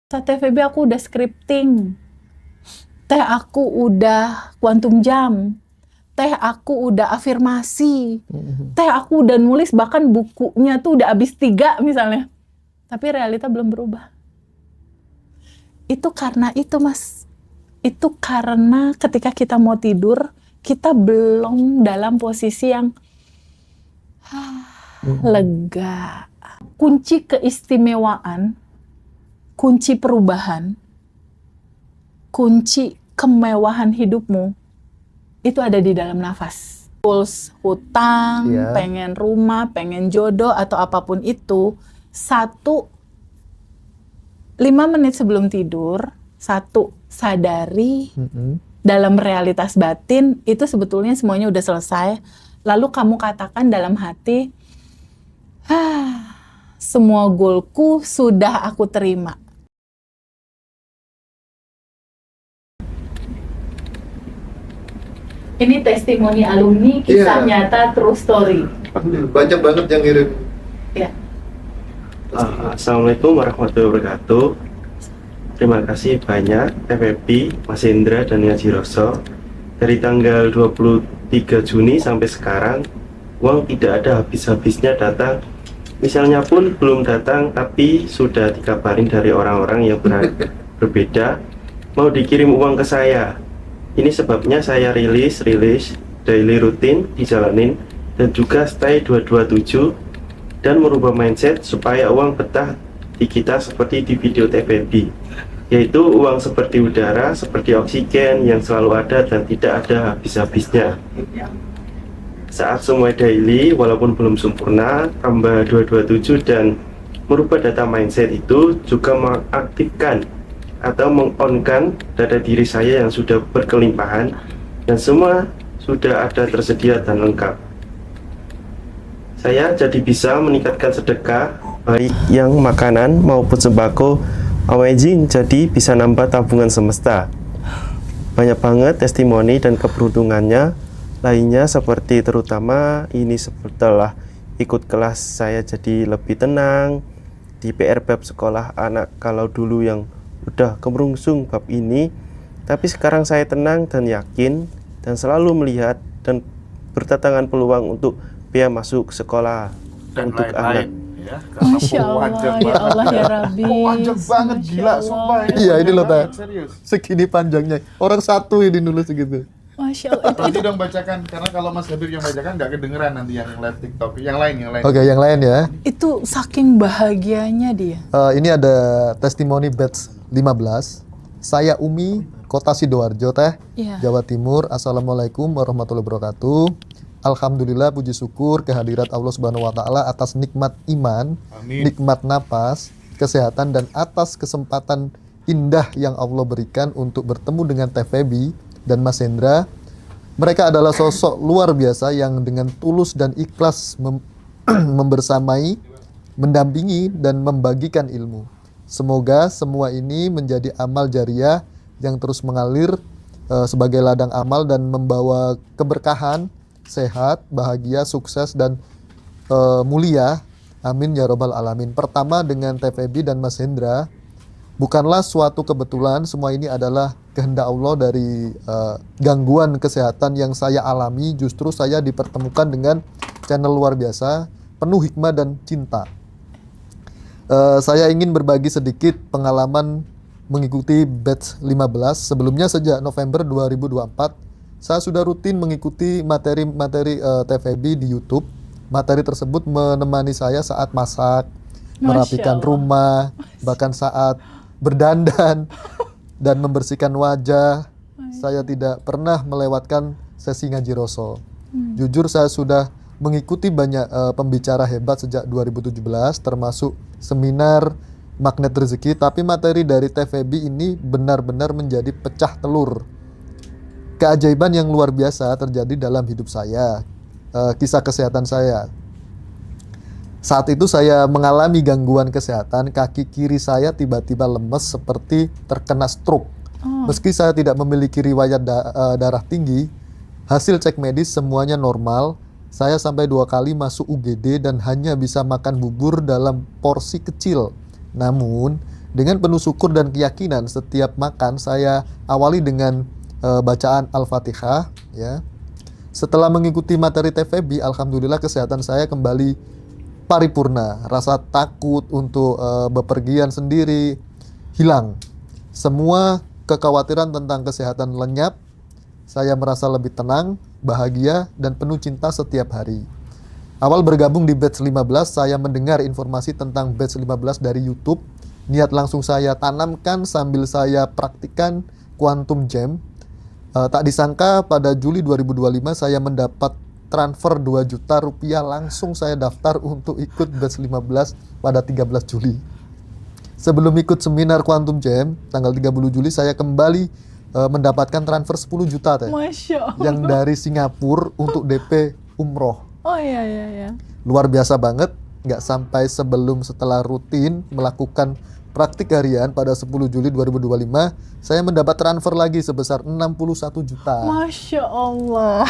Saat TVB aku udah scripting. Teh aku udah quantum jam. Teh aku udah afirmasi. Teh aku udah nulis, bahkan bukunya tuh udah habis 3 misalnya. Tapi realita belum berubah. Itu karena itu, Mas. Itu karena ketika kita mau tidur, kita belum dalam posisi yang lega. Kunci keistimewaan, kunci perubahan, kunci kemewahan hidupmu, itu ada di dalam nafas. Goals, hutang, pengen rumah, pengen jodoh, atau apapun itu, 5 menit sebelum tidur, sadari dalam realitas batin, itu sebetulnya semuanya udah selesai. Lalu kamu katakan dalam hati, semua goalku sudah aku terima. Ini testimoni alumni, kisah nyata, true story. Banyak banget yang ngirim. Ya. Assalamualaikum warahmatullahi wabarakatuh. Terima kasih banyak TVB, Mas Hendra dan Ngaji Roso. Dari tanggal 23 Juni sampai sekarang, uang tidak ada habis-habisnya datang. Misalnya pun belum datang, tapi sudah dikabarin dari orang-orang yang berbeda, mau dikirim uang ke saya. Ini sebabnya saya rilis daily rutin dijalanin, dan juga stay 227 dan merubah mindset supaya uang betah di kita seperti di video TVB, yaitu uang seperti udara, seperti oksigen yang selalu ada dan tidak ada habis-habisnya. Saat semua daily walaupun belum sempurna, tambah 227 dan merubah data mindset itu juga mengaktifkan atau meng-on-kan data diri saya yang sudah berkelimpahan dan semua sudah ada tersedia dan lengkap. Saya jadi bisa meningkatkan sedekah, baik yang makanan maupun sembako. Amazing, jadi bisa nambah tabungan semesta. Banyak banget testimoni dan keberuntungannya lainnya, seperti terutama ini setelah ikut kelas saya jadi lebih tenang di PR bab sekolah anak. Kalau dulu yang udah kemerungsung bab ini, tapi sekarang saya tenang dan yakin dan selalu melihat dan berdatangan peluang untuk biaya masuk sekolah dan untuk anak. Ya, Masya Allah, ya Allah ya Rabbi. Panjang banget, gila, sumpah. Iya, ini loh, Teh. Serius. Segini panjangnya. Orang satu ini nulis segitu. Masya Allah. Nanti dong bacakan, karena kalau Mas Habib yang bacakan nggak kedengeran nanti yang live TikTok. Yang lain. Oke, yang lain ya. Itu saking bahagianya dia. Ini ada testimoni batch 15. Saya Umi, Kota Sidoarjo, Teh, Iya. Jawa Timur. Assalamualaikum warahmatullahi wabarakatuh. Alhamdulillah, puji syukur kehadirat Allah Subhanahu wa taala atas nikmat iman, Amin. nikmat napas, kesehatan, dan atas kesempatan indah yang Allah berikan untuk bertemu dengan Teh Feby dan Mas Hendra. Mereka adalah sosok luar biasa yang dengan tulus dan ikhlas membersamai, mendampingi, dan membagikan ilmu. Semoga semua ini menjadi amal jariah yang terus mengalir sebagai ladang amal dan membawa keberkahan, sehat, bahagia, sukses, dan mulia. Amin ya robbal alamin. Pertama, dengan Teh Feby dan Mas Hendra, bukanlah suatu kebetulan. Semua ini adalah kehendak Allah. Dari gangguan kesehatan yang saya alami, justru saya dipertemukan dengan channel luar biasa, penuh hikmah dan cinta. Saya ingin berbagi sedikit pengalaman mengikuti batch 15. Sebelumnya sejak November 2024, saya sudah rutin mengikuti materi-materi Teh Feby di YouTube. Materi tersebut menemani saya saat masak, merapikan rumah, bahkan saat berdandan dan membersihkan wajah. Saya tidak pernah melewatkan sesi ngaji Roso. Jujur saya sudah mengikuti banyak pembicara hebat sejak 2017, termasuk seminar Magnet Rezeki, tapi materi dari Teh Feby ini benar-benar menjadi pecah telur. Keajaiban yang luar biasa terjadi dalam hidup saya, kisah kesehatan saya. Saat itu saya mengalami gangguan kesehatan, kaki kiri saya tiba-tiba lemes seperti terkena stroke. Meski saya tidak memiliki riwayat darah tinggi, hasil cek medis semuanya normal. Saya sampai 2 kali masuk UGD dan hanya bisa makan bubur dalam porsi kecil. Namun, Dengan penuh syukur dan keyakinan, setiap makan saya awali dengan bacaan Al-Fatihah, ya. Setelah mengikuti materi TVB, alhamdulillah kesehatan saya kembali paripurna. Rasa takut untuk bepergian sendiri hilang. Semua kekhawatiran tentang kesehatan lenyap. Saya merasa lebih tenang, bahagia, dan penuh cinta setiap hari. Awal bergabung di batch 15, saya mendengar informasi tentang batch 15 dari YouTube. Niat langsung saya tanamkan sambil saya praktikkan Quantum Jam. Tak disangka pada Juli 2025 saya mendapat transfer 2 juta rupiah, langsung saya daftar untuk ikut batch 15 pada 13 Juli. Sebelum ikut seminar Quantum Jam, tanggal 30 Juli saya kembali mendapatkan transfer 10 juta teh. Masya Allah. Yang dari Singapura untuk DP umroh. Oh iya. Luar biasa banget, nggak sampai setelah rutin melakukan praktik harian pada 10 Juli 2025, saya mendapat transfer lagi sebesar 61 juta. Masya Allah.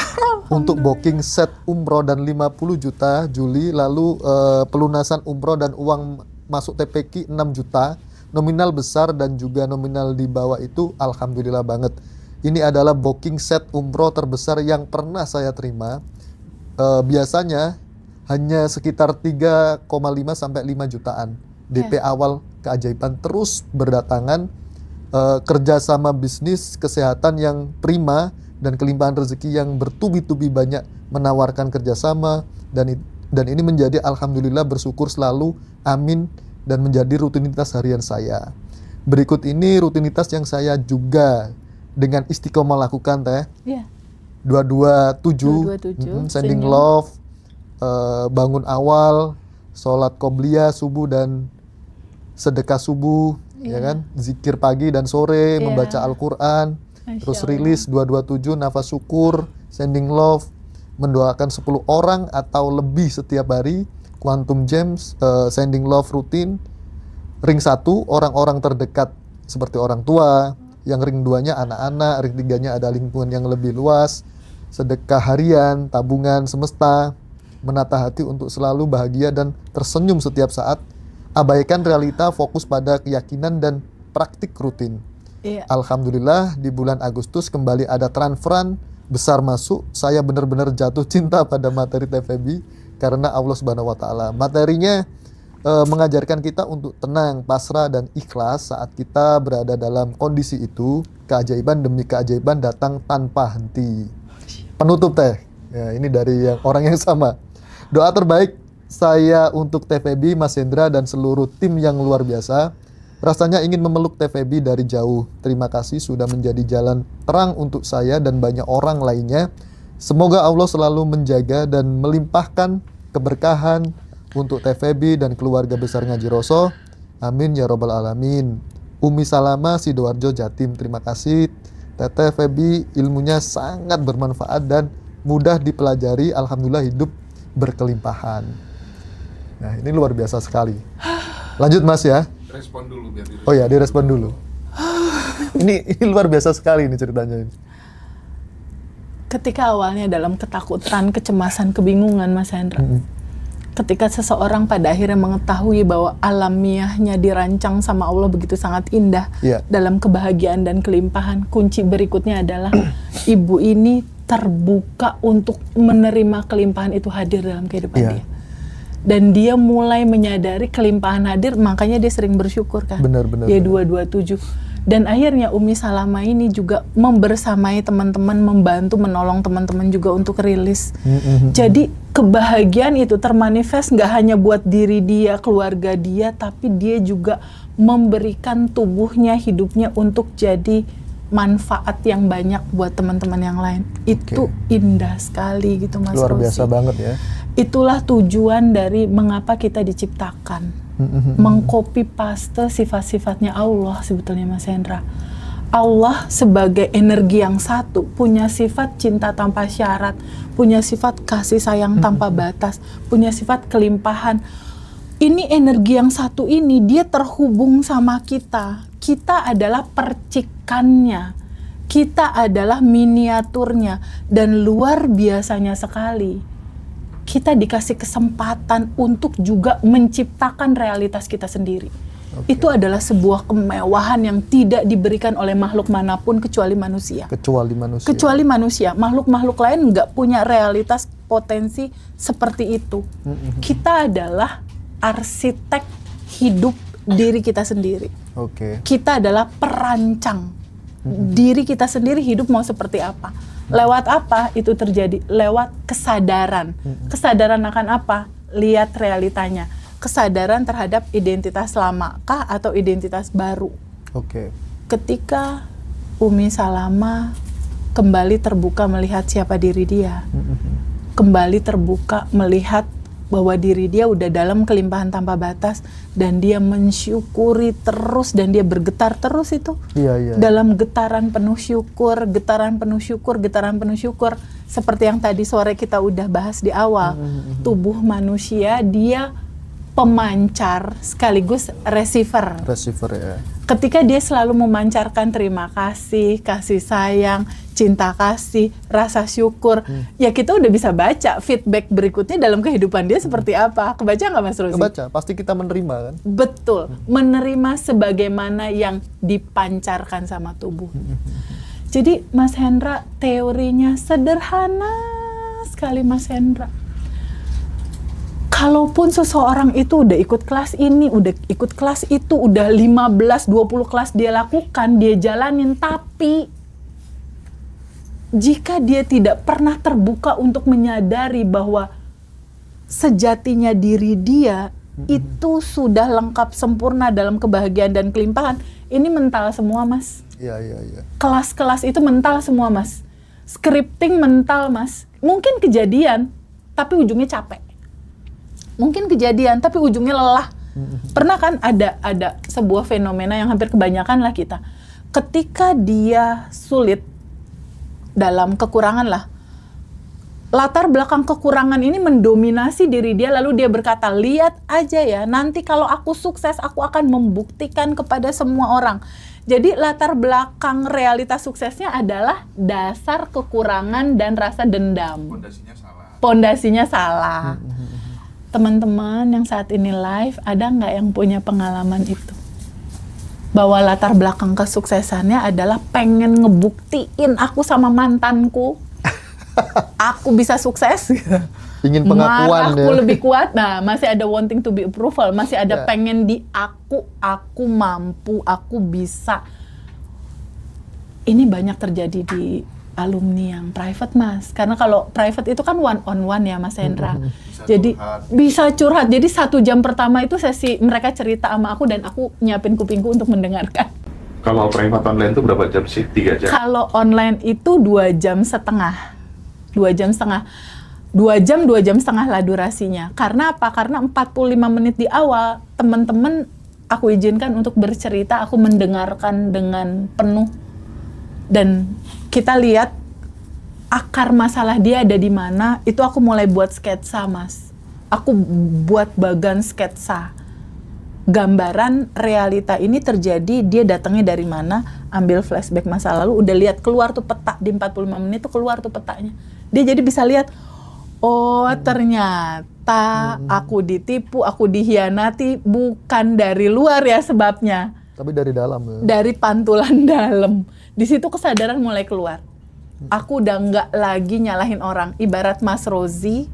Untuk booking set umroh dan 50 juta Juli, lalu pelunasan umroh dan uang masuk TPQ 6 juta, nominal besar dan juga nominal di bawah itu alhamdulillah banget. Ini adalah booking set umroh terbesar yang pernah saya terima. Biasanya hanya sekitar 3,5 sampai 5 jutaan. DP awal keajaiban terus berdatangan, kerjasama bisnis kesehatan yang prima dan kelimpahan rezeki yang bertubi-tubi banyak menawarkan kerjasama, dan ini menjadi alhamdulillah bersyukur selalu, amin, dan menjadi rutinitas harian saya. Berikut ini rutinitas yang saya juga dengan istiqomah lakukan teh. Iya. 227, sending love, bangun awal, sholat qobliyah subuh dan sedekah subuh, ya kan, zikir pagi dan sore, membaca Al-Quran, terus rilis 227, nafas syukur, sending love, mendoakan 10 orang atau lebih setiap hari, Quantum James, sending love rutin, ring 1, orang-orang terdekat seperti orang tua, yang ring 2-nya anak-anak, ring 3-nya ada lingkungan yang lebih luas, sedekah harian, tabungan semesta, menata hati untuk selalu bahagia dan tersenyum setiap saat, abaikan realita, fokus pada keyakinan dan praktik rutin. Iya. Alhamdulillah di bulan Agustus kembali ada transferan besar masuk. Saya benar-benar jatuh cinta pada materi TVB karena Allah Subhanahu wa taala. Materinya mengajarkan kita untuk tenang, pasrah dan ikhlas saat kita berada dalam kondisi itu. Keajaiban demi keajaiban datang tanpa henti. Penutup teh. Ya, ini dari orang yang sama. Doa terbaik saya untuk TVB, Mas Hendra dan seluruh tim yang luar biasa. Rasanya ingin memeluk TVB dari jauh. Terima kasih sudah menjadi jalan terang untuk saya dan banyak orang lainnya. Semoga Allah selalu menjaga dan melimpahkan keberkahan untuk TVB dan keluarga besar Ngaji Roso. Amin ya robbal alamin. Umi Salama, Sidoarjo, Jatim. Terima kasih. Teteh Febi, ilmunya sangat bermanfaat dan mudah dipelajari. Alhamdulillah hidup berkelimpahan. Nah, ini luar biasa sekali. Lanjut Mas ya. Respon dulu biar direspon. Oh ya, direspon dulu. ini luar biasa sekali ini ceritanya. Ketika awalnya dalam ketakutan, kecemasan, kebingungan, Mas Hendra. Ketika seseorang pada akhirnya mengetahui bahwa alamiahnya dirancang sama Allah begitu sangat indah, dalam kebahagiaan dan kelimpahan, kunci berikutnya adalah ibu ini terbuka untuk menerima kelimpahan itu hadir dalam kehidupan dia. Dan dia mulai menyadari kelimpahan hadir, makanya dia sering bersyukur kan. Benar. Dia 227. Dan akhirnya Umi Salama ini juga membersamai teman-teman, membantu, menolong teman-teman juga untuk rilis. Jadi kebahagiaan itu termanifest nggak hanya buat diri dia, keluarga dia, tapi dia juga memberikan tubuhnya, hidupnya untuk jadi manfaat yang banyak buat teman-teman yang lain. Itu indah sekali gitu Mas Luar Rosi. biasa banget ya. Itulah tujuan dari mengapa kita diciptakan. Mengcopy paste sifat-sifatnya Allah sebetulnya Mas Hendra. Allah sebagai energi yang satu punya sifat cinta tanpa syarat, punya sifat kasih sayang tanpa batas, punya sifat kelimpahan. Ini energi yang satu ini dia terhubung sama kita. Kita adalah percikannya. Kita adalah miniaturnya dan luar biasanya sekali. Kita dikasih kesempatan untuk juga menciptakan realitas kita sendiri. Itu adalah sebuah kemewahan yang tidak diberikan oleh makhluk manapun kecuali manusia. Kecuali manusia. Kecuali manusia. Makhluk-makhluk lain nggak punya realitas potensi seperti itu. Kita adalah arsitek hidup diri kita sendiri. Oke. Kita adalah perancang diri kita sendiri hidup mau seperti apa. Lewat apa itu terjadi? Lewat kesadaran. Kesadaran akan apa? Lihat realitanya. Kesadaran terhadap identitas lama kah atau identitas baru. Oke. Ketika Umi Salama kembali terbuka melihat siapa diri dia, kembali terbuka melihat bahwa diri dia udah dalam kelimpahan tanpa batas dan dia mensyukuri terus dan dia bergetar terus itu. Iya. Dalam getaran penuh syukur, getaran penuh syukur, getaran penuh syukur. Seperti yang tadi sore kita udah bahas di awal. Tubuh manusia dia pemancar sekaligus receiver. Receiver ya. Ketika dia selalu memancarkan terima kasih, kasih sayang, cinta kasih, rasa syukur, ya kita udah bisa baca feedback berikutnya dalam kehidupan dia seperti apa. Kebaca nggak Mas Rozi? Kebaca, pasti kita menerima kan? Betul, menerima sebagaimana yang dipancarkan sama tubuh. Jadi Mas Hendra teorinya sederhana sekali Mas Hendra. Kalaupun seseorang itu udah ikut kelas ini, udah ikut kelas itu, udah 15-20 kelas dia lakukan, dia jalanin, tapi jika dia tidak pernah terbuka untuk menyadari bahwa sejatinya diri dia itu sudah lengkap sempurna dalam kebahagiaan dan kelimpahan, ini mental semua Mas. Iya. Kelas-kelas itu mental semua Mas. Scripting mental Mas. Mungkin kejadian, tapi ujungnya capek. Mungkin kejadian, tapi ujungnya lelah. Pernah kan ada sebuah fenomena yang hampir kebanyakan lah kita. Ketika dia sulit dalam kekurangan lah, latar belakang kekurangan ini mendominasi diri dia, lalu dia berkata, lihat aja ya, nanti kalau aku sukses, aku akan membuktikan kepada semua orang. Jadi latar belakang realitas suksesnya adalah dasar kekurangan dan rasa dendam. Pondasinya salah. Teman-teman yang saat ini live, ada nggak yang punya pengalaman itu? Bahwa latar belakang kesuksesannya adalah pengen ngebuktiin aku sama mantanku, aku bisa sukses. Ingin pengakuan aku ya. lebih kuat. Nah, masih ada wanting to be approval, masih ada pengen di aku mampu, aku bisa. Ini banyak terjadi di alumni yang private Mas, karena kalau private itu kan one on one ya Mas Hendra. Jadi bisa curhat. Jadi 1 jam pertama itu sesi mereka cerita sama aku dan aku nyiapin kupingku untuk mendengarkan. Kalau private online itu berapa jam sih? 3 jam? Kalau online itu 2 jam setengah. 2 jam setengah. 2 jam setengah lah durasinya. Karena apa? Karena 45 menit di awal teman-teman aku izinkan untuk bercerita, aku mendengarkan dengan penuh. Dan kita lihat akar masalah dia ada di mana, itu aku mulai buat sketsa Mas. Aku buat bagan sketsa. Gambaran realita ini terjadi, dia datangnya dari mana, ambil flashback masa lalu, udah lihat keluar tuh peta, di 45 menit tuh keluar tuh petanya. Dia jadi bisa lihat, oh ternyata aku ditipu, aku dikhianati, bukan dari luar ya sebabnya. Tapi dari dalam ya. Dari pantulan dalam. Di situ kesadaran mulai keluar. Aku udah nggak lagi nyalahin orang. Ibarat Mas Rozi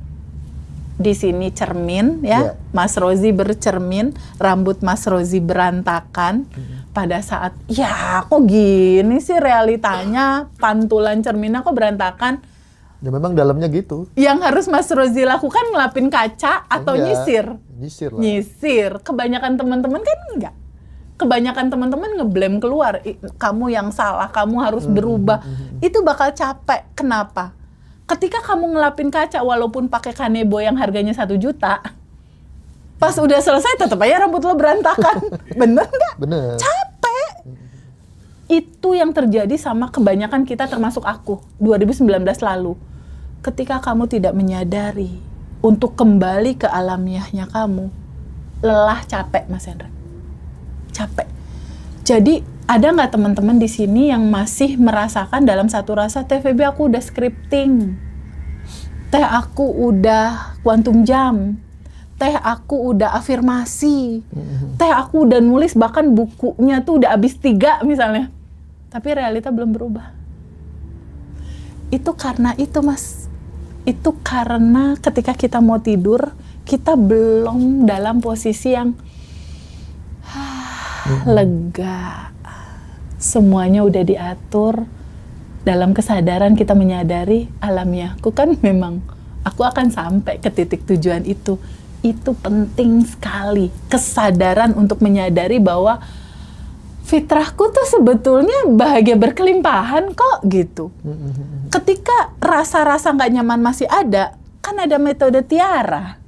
di sini cermin ya. Mas Rozi bercermin, rambut Mas Rozi berantakan. Pada saat, ya kok gini sih realitanya, pantulan cerminnya kok berantakan. Ya memang dalamnya gitu. Yang harus Mas Rozi lakukan ngelapin kaca atau nyisir? Nyisir lah. Nyisir. Kebanyakan teman-teman kan enggak. Kebanyakan teman-teman ngeblame keluar, kamu yang salah, kamu harus berubah. Itu bakal capek. Kenapa? Ketika kamu ngelapin kaca walaupun pakai kanebo yang harganya 1 juta, pas udah selesai tetap aja rambut lo berantakan. Bener nggak? Bener. Capek. Itu yang terjadi sama kebanyakan kita termasuk aku 2019 lalu. Ketika kamu tidak menyadari untuk kembali ke alamiahnya kamu, lelah, capek Mas Hendra. Capek. Jadi ada nggak teman-teman di sini yang masih merasakan dalam satu rasa, TVB aku udah scripting, aku udah quantum jam, teh aku udah afirmasi, teh aku udah nulis bahkan bukunya tuh udah habis 3 misalnya, tapi realita belum berubah. Itu karena itu Mas, itu karena ketika kita mau tidur kita belum dalam posisi yang lega, semuanya udah diatur. Dalam kesadaran kita menyadari alamiahku kan memang aku akan sampai ke titik tujuan itu. Itu penting sekali, kesadaran untuk menyadari bahwa fitrahku tuh sebetulnya bahagia berkelimpahan kok gitu. Ketika rasa-rasa nggak nyaman masih ada, kan ada metode tiara,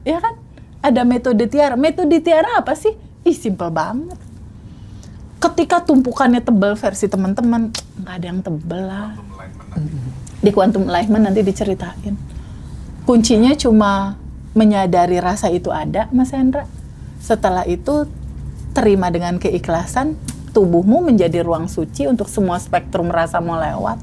ya kan? Ada metode tiara. Metode tiara apa sih? Simple banget. Ketika tumpukannya tebal versi teman-teman, nggak ada yang tebal lah. Di Quantum Enlightenment nanti diceritain. Kuncinya cuma menyadari rasa itu ada, Mas Hendra. Setelah itu terima dengan keikhlasan, tubuhmu menjadi ruang suci untuk semua spektrum rasa mau lewat.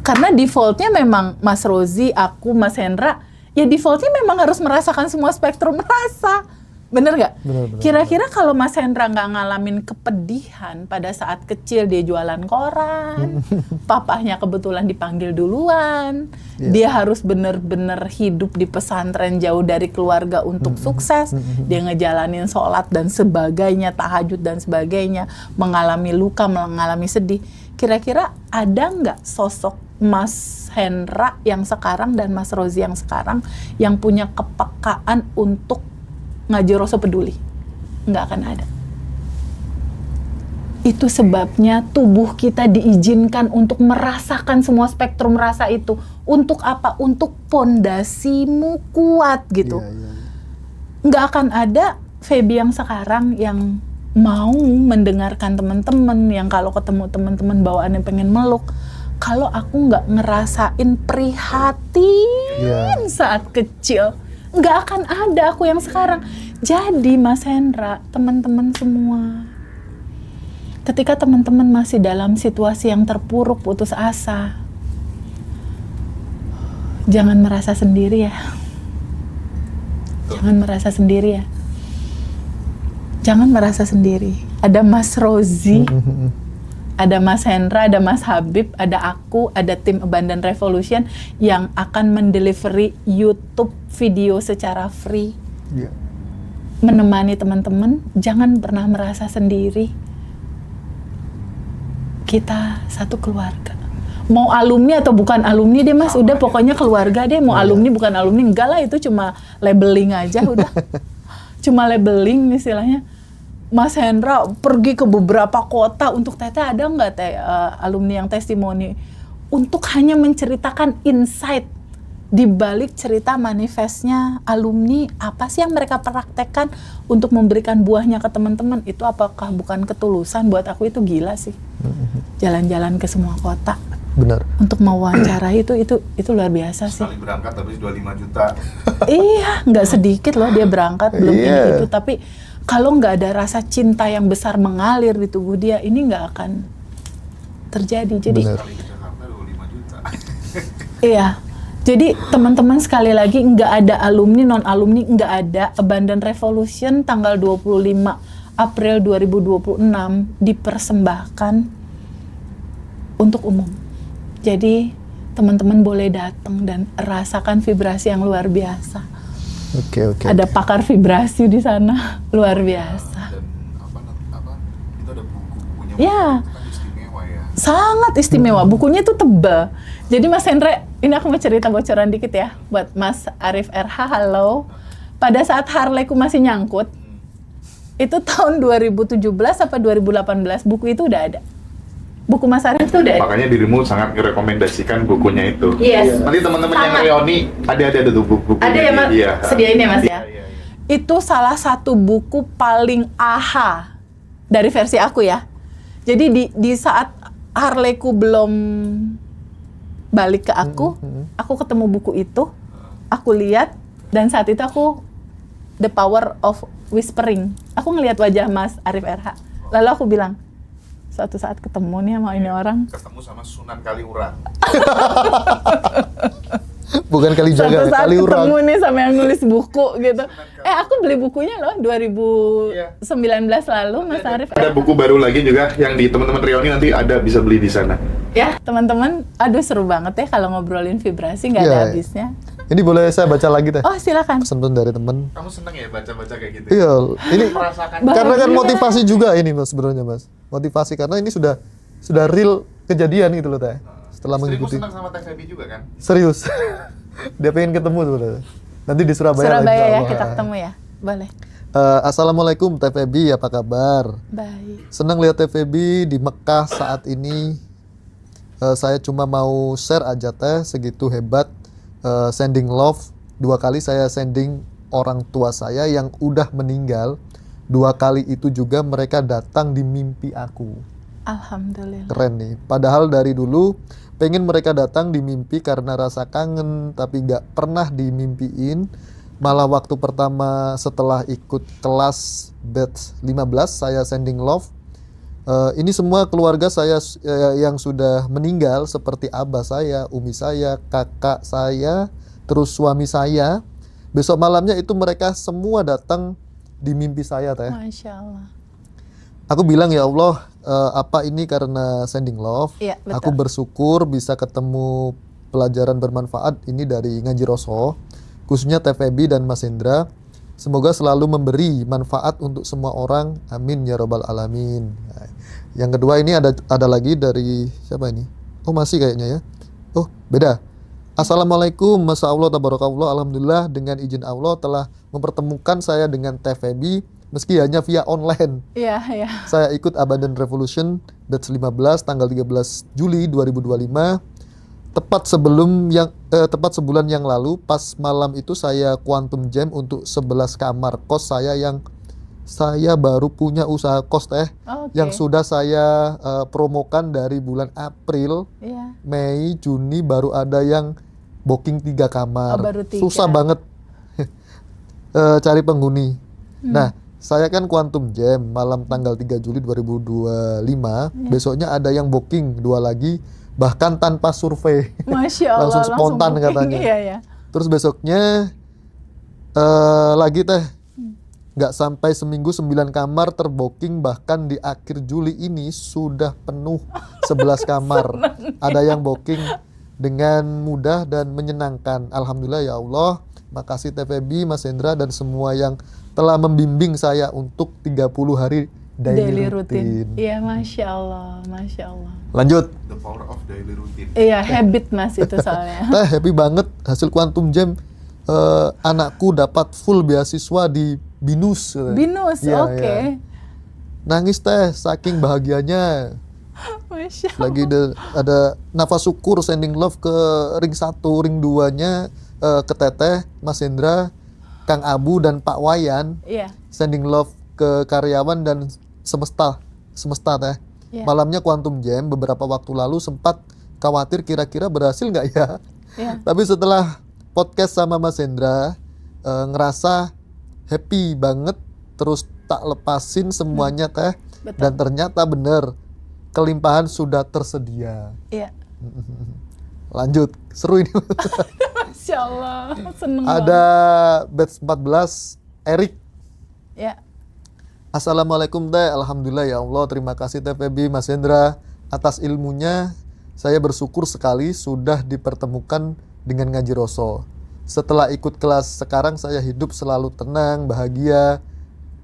Karena defaultnya memang Mas Rozi, aku, Mas Hendra, ya defaultnya memang harus merasakan semua spektrum rasa. Bener nggak? Kira-kira kalau Mas Hendra nggak ngalamin kepedihan pada saat kecil dia jualan koran, papahnya kebetulan dipanggil duluan, dia harus bener-bener hidup di pesantren jauh dari keluarga untuk sukses, dia ngejalanin sholat dan sebagainya, tahajud dan sebagainya, mengalami luka, mengalami sedih. Kira-kira ada nggak sosok Mas Hendra yang sekarang dan Mas Rozi yang sekarang yang punya kepekaan untuk ngaji rasa peduli? Nggak akan ada. Itu sebabnya tubuh kita diizinkan untuk merasakan semua spektrum rasa itu. Untuk apa? Untuk pondasimu kuat gitu. Nggak akan ada Feby yang sekarang yang mau mendengarkan teman-teman, yang kalau ketemu teman-teman bawaannya pengen meluk. Kalau aku nggak ngerasain prihatin saat kecil, nggak akan ada aku yang sekarang. Jadi Mas Hendra, teman-teman semua, ketika teman-teman masih dalam situasi yang terpuruk, putus asa, jangan merasa sendiri ya. Jangan merasa sendiri ya. Jangan merasa sendiri. Ada Mas Rozi, ada Mas Hendra, ada Mas Habib, ada aku, ada tim Abundant Revolution yang akan mendelivery YouTube video secara free. Menemani teman-teman, jangan pernah merasa sendiri. Kita satu keluarga. Mau alumni atau bukan alumni deh Mas, udah pokoknya keluarga deh. Mau alumni bukan alumni, enggak lah, itu cuma labeling aja udah. Cuma labeling istilahnya. Mas Hendra pergi ke beberapa kota untuk Teteh, ada nggak alumni yang testimoni untuk hanya menceritakan insight di balik cerita manifestnya alumni, apa sih yang mereka praktekkan untuk memberikan buahnya ke teman-teman. Itu apakah bukan ketulusan? Buat aku itu gila sih. Jalan-jalan ke semua kota. Benar. Untuk mewawancarai itu luar biasa sih. Sekali berangkat habis 25 juta. Iya, nggak sedikit loh dia berangkat, belum ini itu. Tapi kalau nggak ada rasa cinta yang besar mengalir di tubuh dia, ini nggak akan terjadi. Jadi, Sekali ke Jakarta 25 juta. iya. Jadi teman-teman sekali lagi, nggak ada alumni, non-alumni, nggak ada. Abundant Revolution tanggal 25 April 2026 dipersembahkan untuk umum. Jadi teman-teman boleh datang dan rasakan vibrasi yang luar biasa. Oke. Ada pakar vibrasi di sana, luar biasa. Dan itu ada buku-bukunya. Ya. Itu kan istimewa ya. Sangat istimewa, bukunya tuh tebal. Jadi Mas Hendra, ini aku mau cerita bocoran dikit ya buat Mas Arif RH, halo. Pada saat Harleyku masih nyangkut, itu tahun 2017 apa 2018, buku itu udah ada. Buku Mas Arif tuh udah ada. Makanya dirimu sangat merekomendasikan bukunya itu. Yes. Nanti teman-teman yang Sangat. reuni ada tuh buku-bukunya. Ada ya Mas, Iya. sediain ya Mas ya. Iya. Itu salah satu buku paling aha dari versi aku ya. Jadi di saat Harleyku belum balik ke aku ketemu buku itu, aku lihat, dan saat itu aku the power of whispering. Aku ngelihat wajah Mas Arif RH. Lalu aku bilang, suatu saat ketemu nih sama ini orang. Ketemu sama Sunan Kaliurang. Bukan kali Suatu jaga, saat kali ketemu urang. nih sama yang nulis buku gitu. Aku beli bukunya loh 2019 lalu, Mas Arif. Ada buku baru lagi juga yang di teman-teman Rioni nanti ada, bisa beli di sana. Ya, teman-teman, aduh seru banget ya kalau ngobrolin vibrasi, nggak ada Iya. habisnya. Ini boleh saya baca lagi teh? Oh, silakan. Pesan dari temen. Kamu seneng ya baca-baca kayak gitu? Iya, ini Merasakan. karena kan Bahagia. motivasi juga ini mas sebenarnya mas. Motivasi karena ini sudah real kejadian gitu loh teh. Setelah Istrimu mengikuti. senang sama Teh Feby juga kan? Serius. Dia pengen ketemu sebenarnya. Nanti di Surabaya. Surabaya lagi, ya, insya Allah. kita ketemu ya. Boleh. Assalamualaikum Teh Feby, apa kabar? Baik. Senang lihat Teh Feby di Mekah saat ini. Saya cuma mau share aja teh, segitu hebat sending love. 2 kali saya sending orang tua saya yang udah meninggal. 2 kali itu juga mereka datang di mimpi aku. Alhamdulillah. Keren nih. Padahal dari dulu pengen mereka datang di mimpi karena rasa kangen, tapi gak pernah dimimpiin. Malah waktu pertama setelah ikut kelas batch 15 saya sending love. Ini semua keluarga saya yang sudah meninggal seperti abah saya, umi saya, kakak saya, terus suami saya. Besok malamnya itu mereka semua datang di mimpi saya teh. Masya Allah. Aku bilang ya Allah, apa ini karena sending love? Iya, betul. Aku bersyukur bisa ketemu pelajaran bermanfaat ini dari Ngaji Roso, khususnya Teh Feby dan Mas Hendra. Semoga selalu memberi manfaat untuk semua orang. Amin ya robbal alamin. Nah, yang kedua ini ada lagi dari siapa ini? Oh masih kayaknya ya. Oh beda. Assalamualaikum, Masya Allah, tabarakallah, alhamdulillah dengan izin Allah telah mempertemukan saya dengan Teh Feby meski hanya via online. Iya, iya. Saya ikut Abundant Revolution batch 15 tanggal 13 Juli 2025. Tepat sebulan yang lalu pas malam itu saya quantum jam untuk 11 kamar kos saya yang saya baru punya usaha kos teh Oke. yang sudah saya promokan dari bulan April, Iya. Mei, Juni baru ada yang booking 3 kamar. Oh, baru 3. Susah banget cari penghuni. Nah, saya kan quantum jam malam tanggal 3 Juli 2025. Besoknya ada yang booking 2 lagi, bahkan tanpa survei. Masya Allah. Langsung spontan booking. katanya. Iya, iya. Terus besoknya lagi teh nggak sampai seminggu 9 kamar terbooking, bahkan di akhir Juli ini sudah penuh 11 kamar. Ada yang booking dengan mudah dan menyenangkan. Alhamdulillah ya Allah. Makasih Teh Feby, Mas Hendra dan semua yang telah membimbing saya untuk 30 hari daily routine. Iya, Masya Allah. Masya Allah. Lanjut. The power of daily routine. Iya, habit Mas itu soalnya. Teh happy banget hasil quantum jam. Anakku dapat full beasiswa di BINUS. Binus, Iya, oke. iya. Nangis teh saking bahagianya. Masya Allah. Lagi ada nafas syukur sending love ke ring 1, ring 2-nya ke Teteh, Mas Hendra, Kang Abu dan Pak Wayan. Iya. Sending love ke karyawan dan semesta teh. Iya. Malamnya quantum jam beberapa waktu lalu sempat khawatir kira-kira berhasil nggak ya. Iya. Tapi setelah podcast sama Mas Hendra ngerasa happy banget, terus tak lepasin semuanya teh. Betul. Dan ternyata bener kelimpahan sudah tersedia. Iya. Lanjut, seru ini. Masya Allah. Seneng Ada batch 14 Erik. Ya. Assalamualaikum Teh, alhamdulillah ya Allah, terima kasih Teh Feby, Mas Hendra atas ilmunya. Saya bersyukur sekali sudah dipertemukan dengan Ngaji Roso. Setelah ikut kelas sekarang saya hidup selalu tenang, bahagia,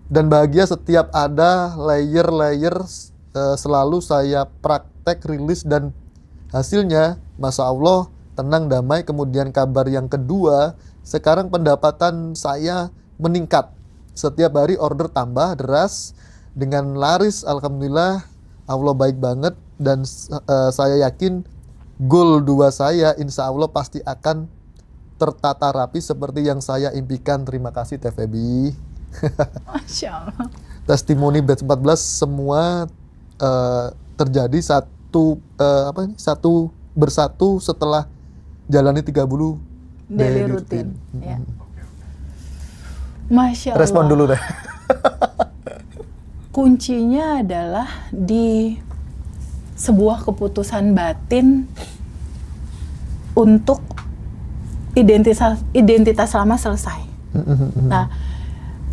dan bahagia setiap ada layer-layer selalu saya praktek rilis dan hasilnya Masya Allah tenang damai. Kemudian kabar yang kedua, sekarang pendapatan saya meningkat. Setiap hari order tambah deras dengan laris, alhamdulillah Allah baik banget. Dan saya yakin goal 2 saya insya Allah pasti akan tertata rapi seperti yang saya impikan. Terima kasih Teh Feby. Masya Allah. Testimoni batch 14 semua terjadi satu bersatu setelah jalani 30 Daily routine. Ya. Masya Allah. Respon dulu deh. Kuncinya adalah di sebuah keputusan batin untuk identitas lama selesai. Nah,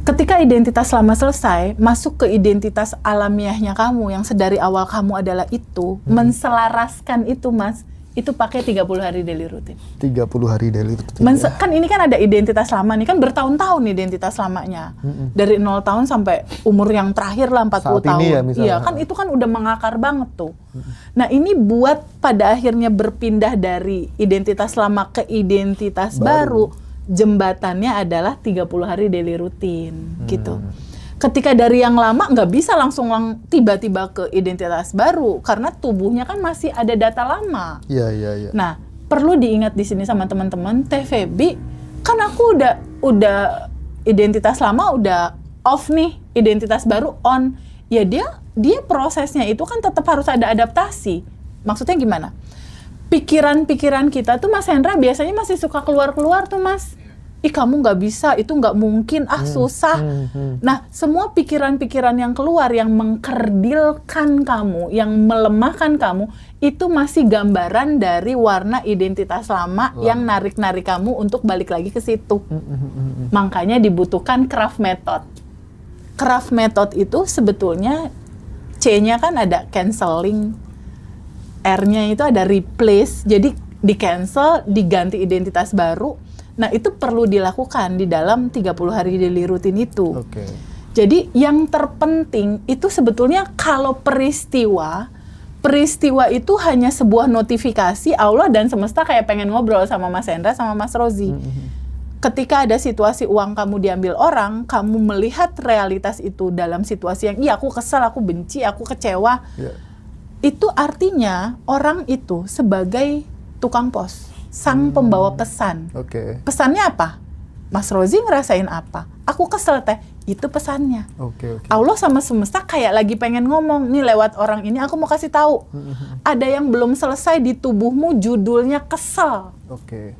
ketika identitas lama selesai, masuk ke identitas alamiahnya kamu yang sedari awal kamu adalah itu, menselaraskan itu, Mas, itu pakai 30 hari daily rutin. 30 hari daily rutin. Kan ini kan ada identitas lama nih, kan bertahun-tahun identitas lamanya. Dari 0 tahun sampai umur yang terakhir lah 40 Saat tahun. ini ya misalnya. Iya, kan itu kan udah mengakar banget tuh. Nah, ini buat pada akhirnya berpindah dari identitas lama ke identitas baru, jembatannya adalah 30 hari daily rutin gitu. Ketika dari yang lama nggak bisa langsung tiba-tiba ke identitas baru karena tubuhnya kan masih ada data lama. Iya. Nah, perlu diingat di sini sama teman-teman, TVB kan aku udah identitas lama udah off nih, identitas baru on. Ya dia prosesnya itu kan tetap harus ada adaptasi. Maksudnya gimana? Pikiran-pikiran kita tuh Mas Hendra biasanya masih suka keluar-keluar tuh, Mas. Ih, kamu nggak bisa, itu nggak mungkin, susah. Nah, semua pikiran-pikiran yang keluar, yang mengkerdilkan kamu, yang melemahkan kamu, itu masih gambaran dari warna identitas lama yang narik-narik kamu untuk balik lagi ke situ. Makanya dibutuhkan craft method. Craft method itu sebetulnya C-nya kan ada canceling, R-nya itu ada replace, jadi di-cancel, diganti identitas baru. Nah, itu perlu dilakukan di dalam 30 hari daily rutin itu. Oke. Jadi yang terpenting itu sebetulnya kalau peristiwa itu hanya sebuah notifikasi Allah dan semesta kayak pengen ngobrol sama Mas Hendra sama Mas Rozi. Ketika ada situasi uang kamu diambil orang, kamu melihat realitas itu dalam situasi yang iya aku kesel, aku benci, aku kecewa. Yeah. Itu artinya orang itu sebagai tukang pos, sang pembawa pesan. Oke. Pesannya apa? Mas Rozi ngerasain apa? Aku kesel teh, itu pesannya. Oke. Allah sama semesta kayak lagi pengen ngomong, nih lewat orang ini aku mau kasih tahu. Ada yang belum selesai di tubuhmu, judulnya kesel. Oke.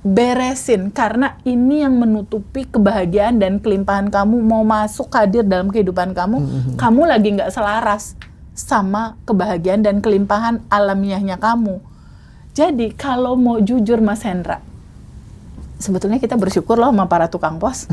Beresin, karena ini yang menutupi kebahagiaan dan kelimpahan kamu mau masuk hadir dalam kehidupan kamu. Kamu lagi nggak selaras sama kebahagiaan dan kelimpahan alamiahnya kamu. Jadi kalau mau jujur Mas Hendra, sebetulnya kita bersyukur loh sama para tukang pos.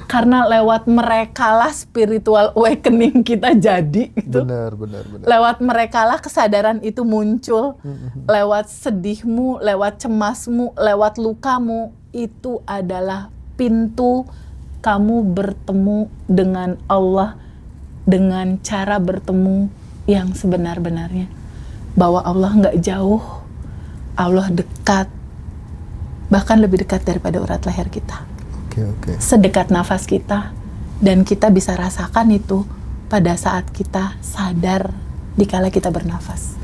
Karena lewat mereka lah spiritual awakening kita jadi gitu. Benar. Lewat mereka lah kesadaran itu muncul. Lewat sedihmu, lewat cemasmu, lewat lukamu, itu adalah pintu kamu bertemu dengan Allah dengan cara bertemu yang sebenar-benarnya. Bahwa Allah nggak jauh, Allah dekat, bahkan lebih dekat daripada urat leher kita. Oke. Sedekat nafas kita, dan kita bisa rasakan itu pada saat kita sadar dikala kita bernafas.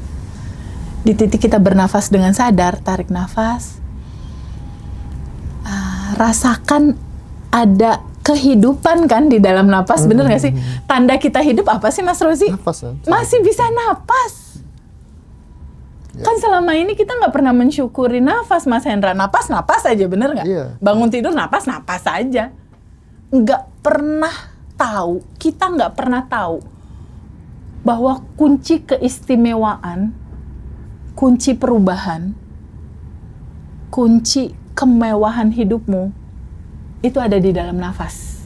Di titik kita bernafas dengan sadar, tarik nafas, rasakan ada kehidupan kan di dalam nafas, bener nggak sih? Tanda kita hidup apa sih Mas Rozi? Nafas. Masih bisa nafas. Kan selama ini kita nggak pernah mensyukuri nafas, Mas Hendra. Napas aja, bener nggak? Iya. Bangun tidur napas aja. Kita nggak pernah tahu bahwa kunci keistimewaan, kunci perubahan, kunci kemewahan hidupmu itu ada di dalam nafas.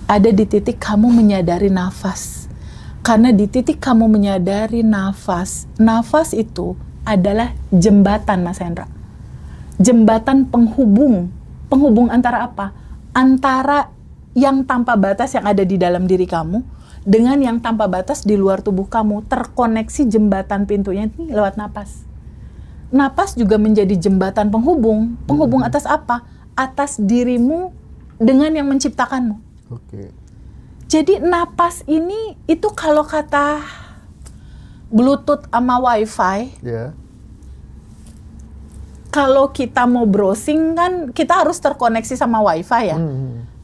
Ada di titik kamu menyadari nafas. Karena di titik kamu menyadari nafas itu adalah jembatan, Mas Hendra. Jembatan penghubung. Penghubung antara apa? Antara yang tanpa batas yang ada di dalam diri kamu dengan yang tanpa batas di luar tubuh kamu. Terkoneksi jembatan pintunya ini lewat napas. Napas juga menjadi jembatan penghubung. Penghubung atas apa? Atas dirimu dengan yang menciptakanmu. Oke. Jadi napas ini itu kalau kata Bluetooth sama Wi-Fi, kalau kita mau browsing kan kita harus terkoneksi sama Wi-Fi ya.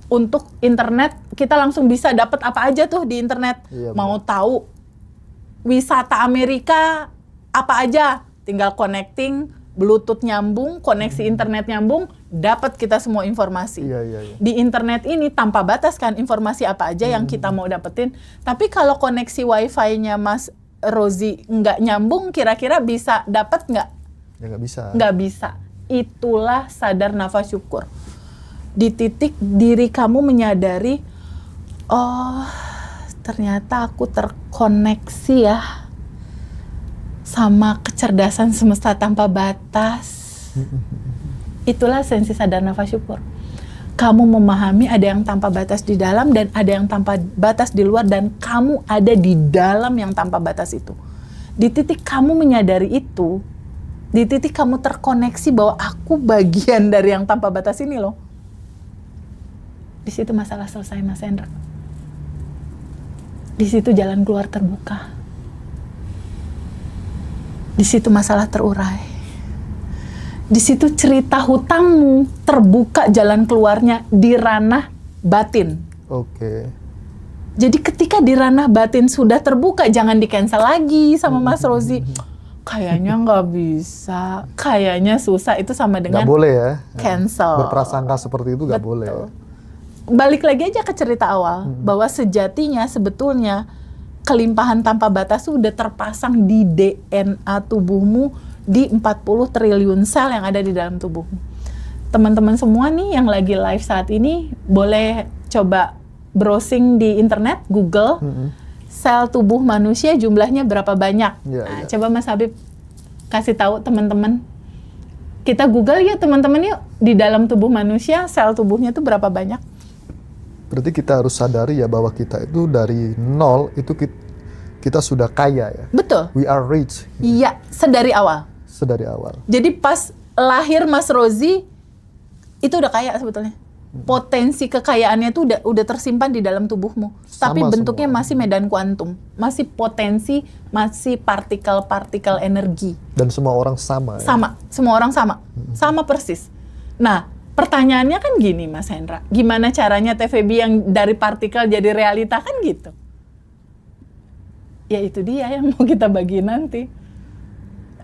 Untuk internet kita langsung bisa dapat apa aja tuh di internet. Mau tahu wisata Amerika apa aja, tinggal connecting, Bluetooth nyambung, koneksi internet nyambung, dapat kita semua informasi. Di internet ini tanpa batas kan informasi apa aja yang kita mau dapetin. Tapi kalau koneksi Wi-Fi-nya Mas Rozi nggak nyambung, kira-kira bisa dapat nggak? Ya nggak bisa. Nggak bisa. itulah sadar nafas syukur. Di titik diri kamu menyadari, oh ternyata aku terkoneksi ya sama kecerdasan semesta tanpa batas. Itulah esensi sadar nafas syukur. Kamu memahami ada yang tanpa batas di dalam dan ada yang tanpa batas di luar, dan kamu ada di dalam yang tanpa batas itu. Di titik kamu menyadari itu, di titik kamu terkoneksi bahwa aku bagian dari yang tanpa batas ini loh. Di situ masalah selesai, Mas Hendra. Di situ jalan keluar terbuka. Di situ masalah terurai. Di situ cerita hutangmu terbuka jalan keluarnya di ranah batin. Oke. Jadi ketika di ranah batin sudah terbuka, jangan di-cancel lagi sama Mas Rozi. Kayaknya nggak bisa, kayaknya susah, itu sama dengan Nggak boleh ya. cancel. Berprasangka seperti itu nggak Betul. boleh. Balik lagi aja ke cerita awal, bahwa sejatinya sebetulnya kelimpahan tanpa batas itu udah terpasang di DNA tubuhmu, di 40 triliun sel yang ada di dalam tubuhmu. Teman-teman semua nih yang lagi live saat ini, boleh coba browsing di internet, Google, sel tubuh manusia jumlahnya berapa banyak. Ya, Nah, ya. coba Mas Habib kasih tahu teman-teman. Kita Google ya teman-teman yuk, di dalam tubuh manusia sel tubuhnya itu berapa banyak? Berarti kita harus sadari ya bahwa kita itu dari nol itu kita sudah kaya ya. Betul. We are rich Iya, sedari awal. sedari awal. Jadi pas lahir Mas Rozi itu udah kaya sebetulnya. Potensi kekayaannya itu udah tersimpan di dalam tubuhmu. Tapi Sama bentuknya semua. masih medan kuantum, masih potensi, masih partikel-partikel energi. Dan semua orang sama ya. Sama, semua orang sama. Sama persis. Nah, pertanyaannya kan gini Mas Hendra, gimana caranya TVB yang dari partikel jadi realita kan gitu? Ya itu dia yang mau kita bagi nanti.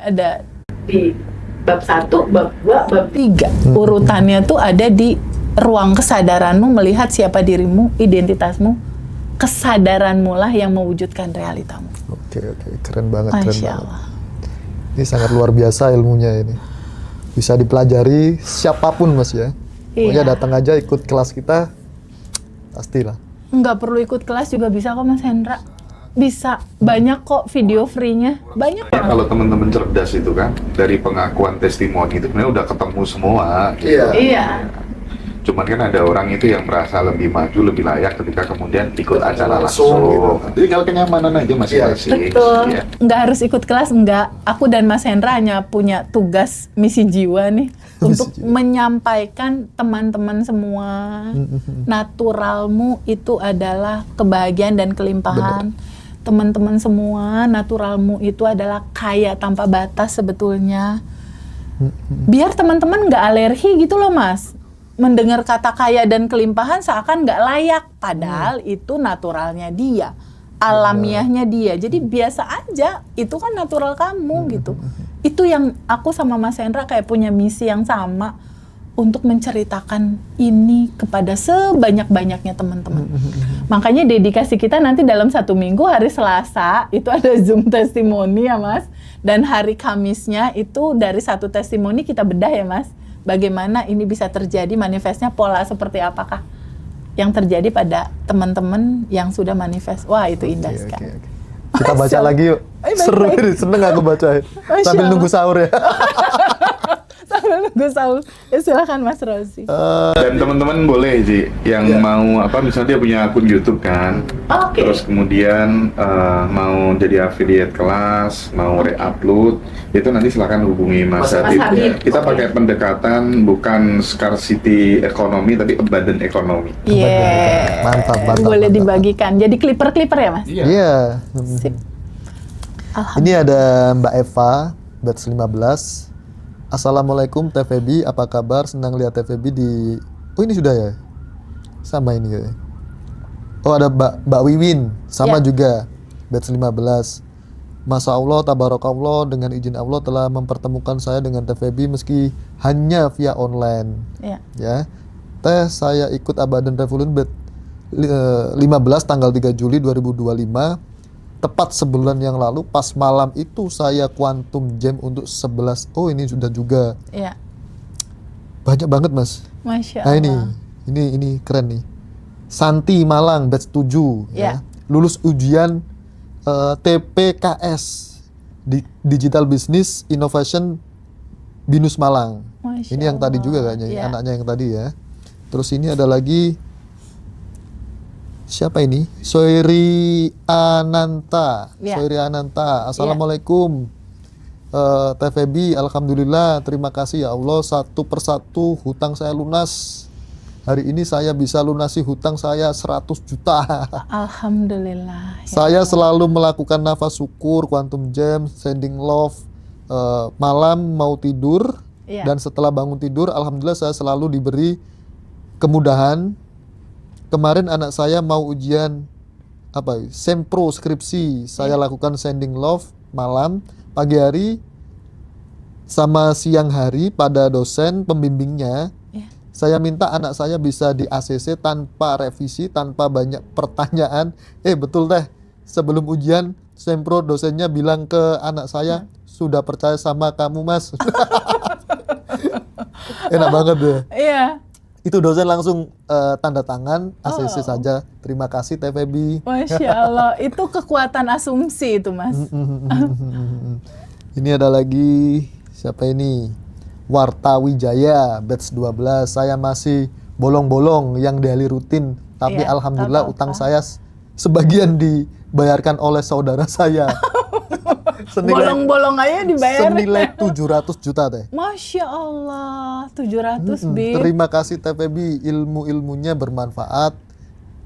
Ada di bab 1, bab 2, bab 3. Urutannya tuh ada di ruang kesadaranmu melihat siapa dirimu, identitasmu, kesadaranmu lah yang mewujudkan realitamu. Oke, keren banget, keren Masya banget. Allah. Ini sangat luar biasa ilmunya ini. Bisa dipelajari siapapun Mas ya. Pokoknya Iya. datang aja ikut kelas kita, pastilah. Nggak perlu ikut kelas juga bisa kok Mas Hendra. Bisa, banyak kok video free-nya, banyak kok. Kalau teman-teman cerdas itu kan dari pengakuan testimoni itu sebenarnya udah ketemu semua. Gitu. Iya. Cuman kan ada orang itu yang merasa lebih maju, lebih layak ketika kemudian ikut acara Langsung, langsung. Tinggal kenyamanan aja masing-masing. Betul, Ya. nggak harus ikut kelas, enggak. Aku dan Mas Hendra hanya punya tugas misi jiwa nih untuk jiwa. menyampaikan teman-teman semua, naturalmu itu adalah kebahagiaan dan kelimpahan. Teman-teman semua, naturalmu itu adalah kaya tanpa batas sebetulnya. Biar teman-teman nggak alergi gitu loh Mas. Mendengar kata kaya dan kelimpahan seakan nggak layak. Padahal itu naturalnya dia. Alamiahnya dia. Jadi biasa aja. Itu kan natural kamu gitu. Itu yang aku sama Mas Hendra kayak punya misi yang sama. Untuk menceritakan ini kepada sebanyak-banyaknya teman-teman. Makanya dedikasi kita nanti dalam 1 minggu, hari Selasa itu ada Zoom testimoni ya Mas. Dan hari Kamisnya itu dari 1 testimoni kita bedah ya Mas. Bagaimana ini bisa terjadi, manifestnya pola seperti apakah yang terjadi pada teman-teman yang sudah manifest. Wah itu indah sekali. Kita baca lagi yuk. Seru ini, seneng aku bacain. Sambil nunggu sahur ya. Sambil nunggu sahur. Ya silakan Mas Rozi. Dan teman-teman boleh Ji yang mau apa misalnya dia punya akun YouTube kan. Oke. Terus kemudian mau jadi affiliate kelas, mau re-upload, itu nanti silakan hubungi Mas Habib. Habib. Kita pakai pendekatan bukan scarcity ekonomi tapi abundant ekonomi. Iya. Mantap. Boleh dibagikan. Jadi clipper-clipper ya Mas? Iya. Sip. Ini ada Mbak Eva, batch 15. Assalamualaikum TVB, apa kabar? Senang lihat TVB di... Oh ini sudah ya? Sama ini kayaknya. Oh ada Mbak Wiwin, sama Ya. juga, batch 15. Masya Allah, tabarakallah, dengan izin Allah telah mempertemukan saya dengan TVB meski hanya via online. Iya. Ya, saya ikut Abadan Revolution batch 15 tanggal 3 Juli 2025. Tepat sebulan yang lalu, pas malam itu saya quantum jam untuk 11. Oh ini sudah juga. Iya. Banyak banget mas. Masya Nah Allah. ini keren nih. Santi Malang batch 7 Ya. ya. Lulus ujian TPKS di Digital Business Innovation Binus Malang. Masya Ini yang tadi Allah. juga kayaknya Ya. anaknya yang tadi ya. Terus ini ada lagi siapa ini? Soiri Ananta. Ya. Soiri Ananta. Assalamualaikum. TVB, alhamdulillah, terima kasih ya Allah, satu persatu hutang saya lunas. Hari ini saya bisa lunasi hutang saya 100 juta. Alhamdulillah. Ya Saya Allah. selalu melakukan nafas syukur, quantum jam, sending love, malam mau tidur, Ya. dan setelah bangun tidur, alhamdulillah saya selalu diberi kemudahan. Kemarin anak saya mau ujian sempro skripsi, saya lakukan sending love malam, pagi hari, sama siang hari pada dosen pembimbingnya. Ya. Saya minta anak saya bisa di ACC tanpa revisi, tanpa banyak pertanyaan. Betul teh, sebelum ujian, sempro dosennya bilang ke anak saya, sudah percaya sama kamu mas. Enak banget deh. Iya. Itu dosen langsung tanda tangan, ACC saja. Terima kasih TVB. Masya Allah. Itu kekuatan asumsi itu mas. Ini ada lagi, siapa ini? Warta Wijaya, batch 12. Saya masih bolong-bolong yang daily rutin, tapi Iya, alhamdulillah tak apa-apa. utang saya sebagian dibayarkan oleh saudara saya. Bolong-bolong aja dibayar. senilai 700 juta teh. Masya Allah. 700 Bib. Terima kasih TVB, ilmu-ilmunya bermanfaat.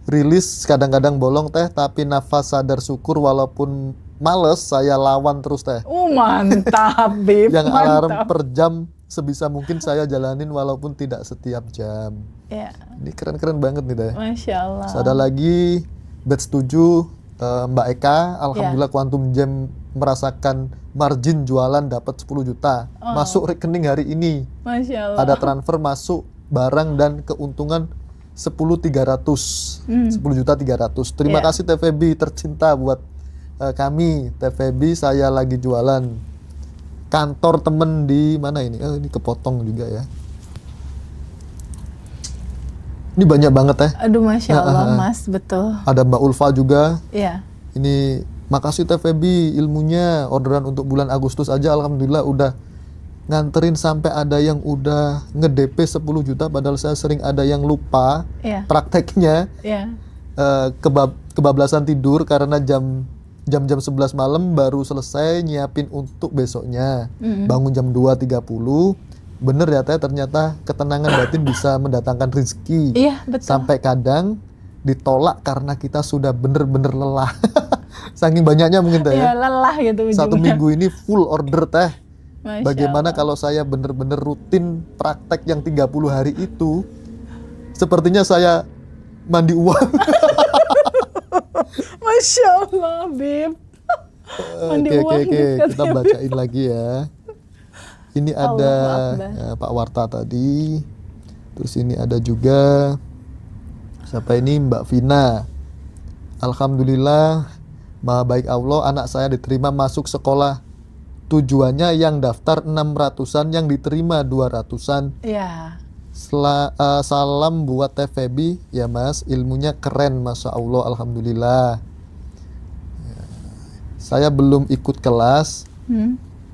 Rilis kadang-kadang bolong teh, tapi nafas sadar syukur walaupun males saya lawan terus teh. Mantap Bib. Yang alarm Mantap. per jam sebisa mungkin saya jalanin walaupun tidak setiap jam. Ya. Ini keren-keren banget nih teh. Masya Allah. Terus ada lagi batch 7 Mbak Eka, alhamdulillah Quantum Jam merasakan margin jualan dapat 10 juta. Masuk rekening hari ini. Masya Allah. Ada transfer masuk barang dan keuntungan 10.300. 10.300.000. Terima Iya. kasih TVB tercinta buat kami. TVB saya lagi jualan. Kantor temen di mana ini? Ini kepotong juga ya. Ini banyak banget ya. Aduh Masya Allah mas. Betul. Ada Mbak Ulfa juga. Iya. Ini makasih TVB ilmunya. Orderan untuk bulan Agustus aja alhamdulillah udah nganterin sampai ada yang udah nge-DP 10 juta padahal saya sering ada yang lupa Iya. prakteknya. Iya. Kebablasan tidur karena jam 11 malam baru selesai nyiapin untuk besoknya. Bangun jam 2.30. Bener ya teh, ternyata ketenangan batin bisa mendatangkan rezeki. Iya betul. Sampai kadang ditolak karena kita sudah bener-bener lelah. Saking banyaknya mungkin teh Iya ya. lelah gitu ujungnya. Satu minggu ini full order teh. Masya Bagaimana Allah. kalau saya bener-bener rutin praktek yang 30 hari itu, sepertinya saya mandi uang. Masya Allah Bib. Mandi uang Oke. gitu Kita katanya. bacain lagi ya. Ini ada Allahu Akbar. ya, Pak Warta tadi. Terus ini ada juga siapa ini, Mbak Vina. Alhamdulillah, Maha baik Allah, anak saya diterima masuk sekolah. Tujuannya yang daftar 600-an, yang diterima 200-an. Iya. Salam buat TVB ya Mas, ilmunya keren, Masya Allah, alhamdulillah. Ya. Saya belum ikut kelas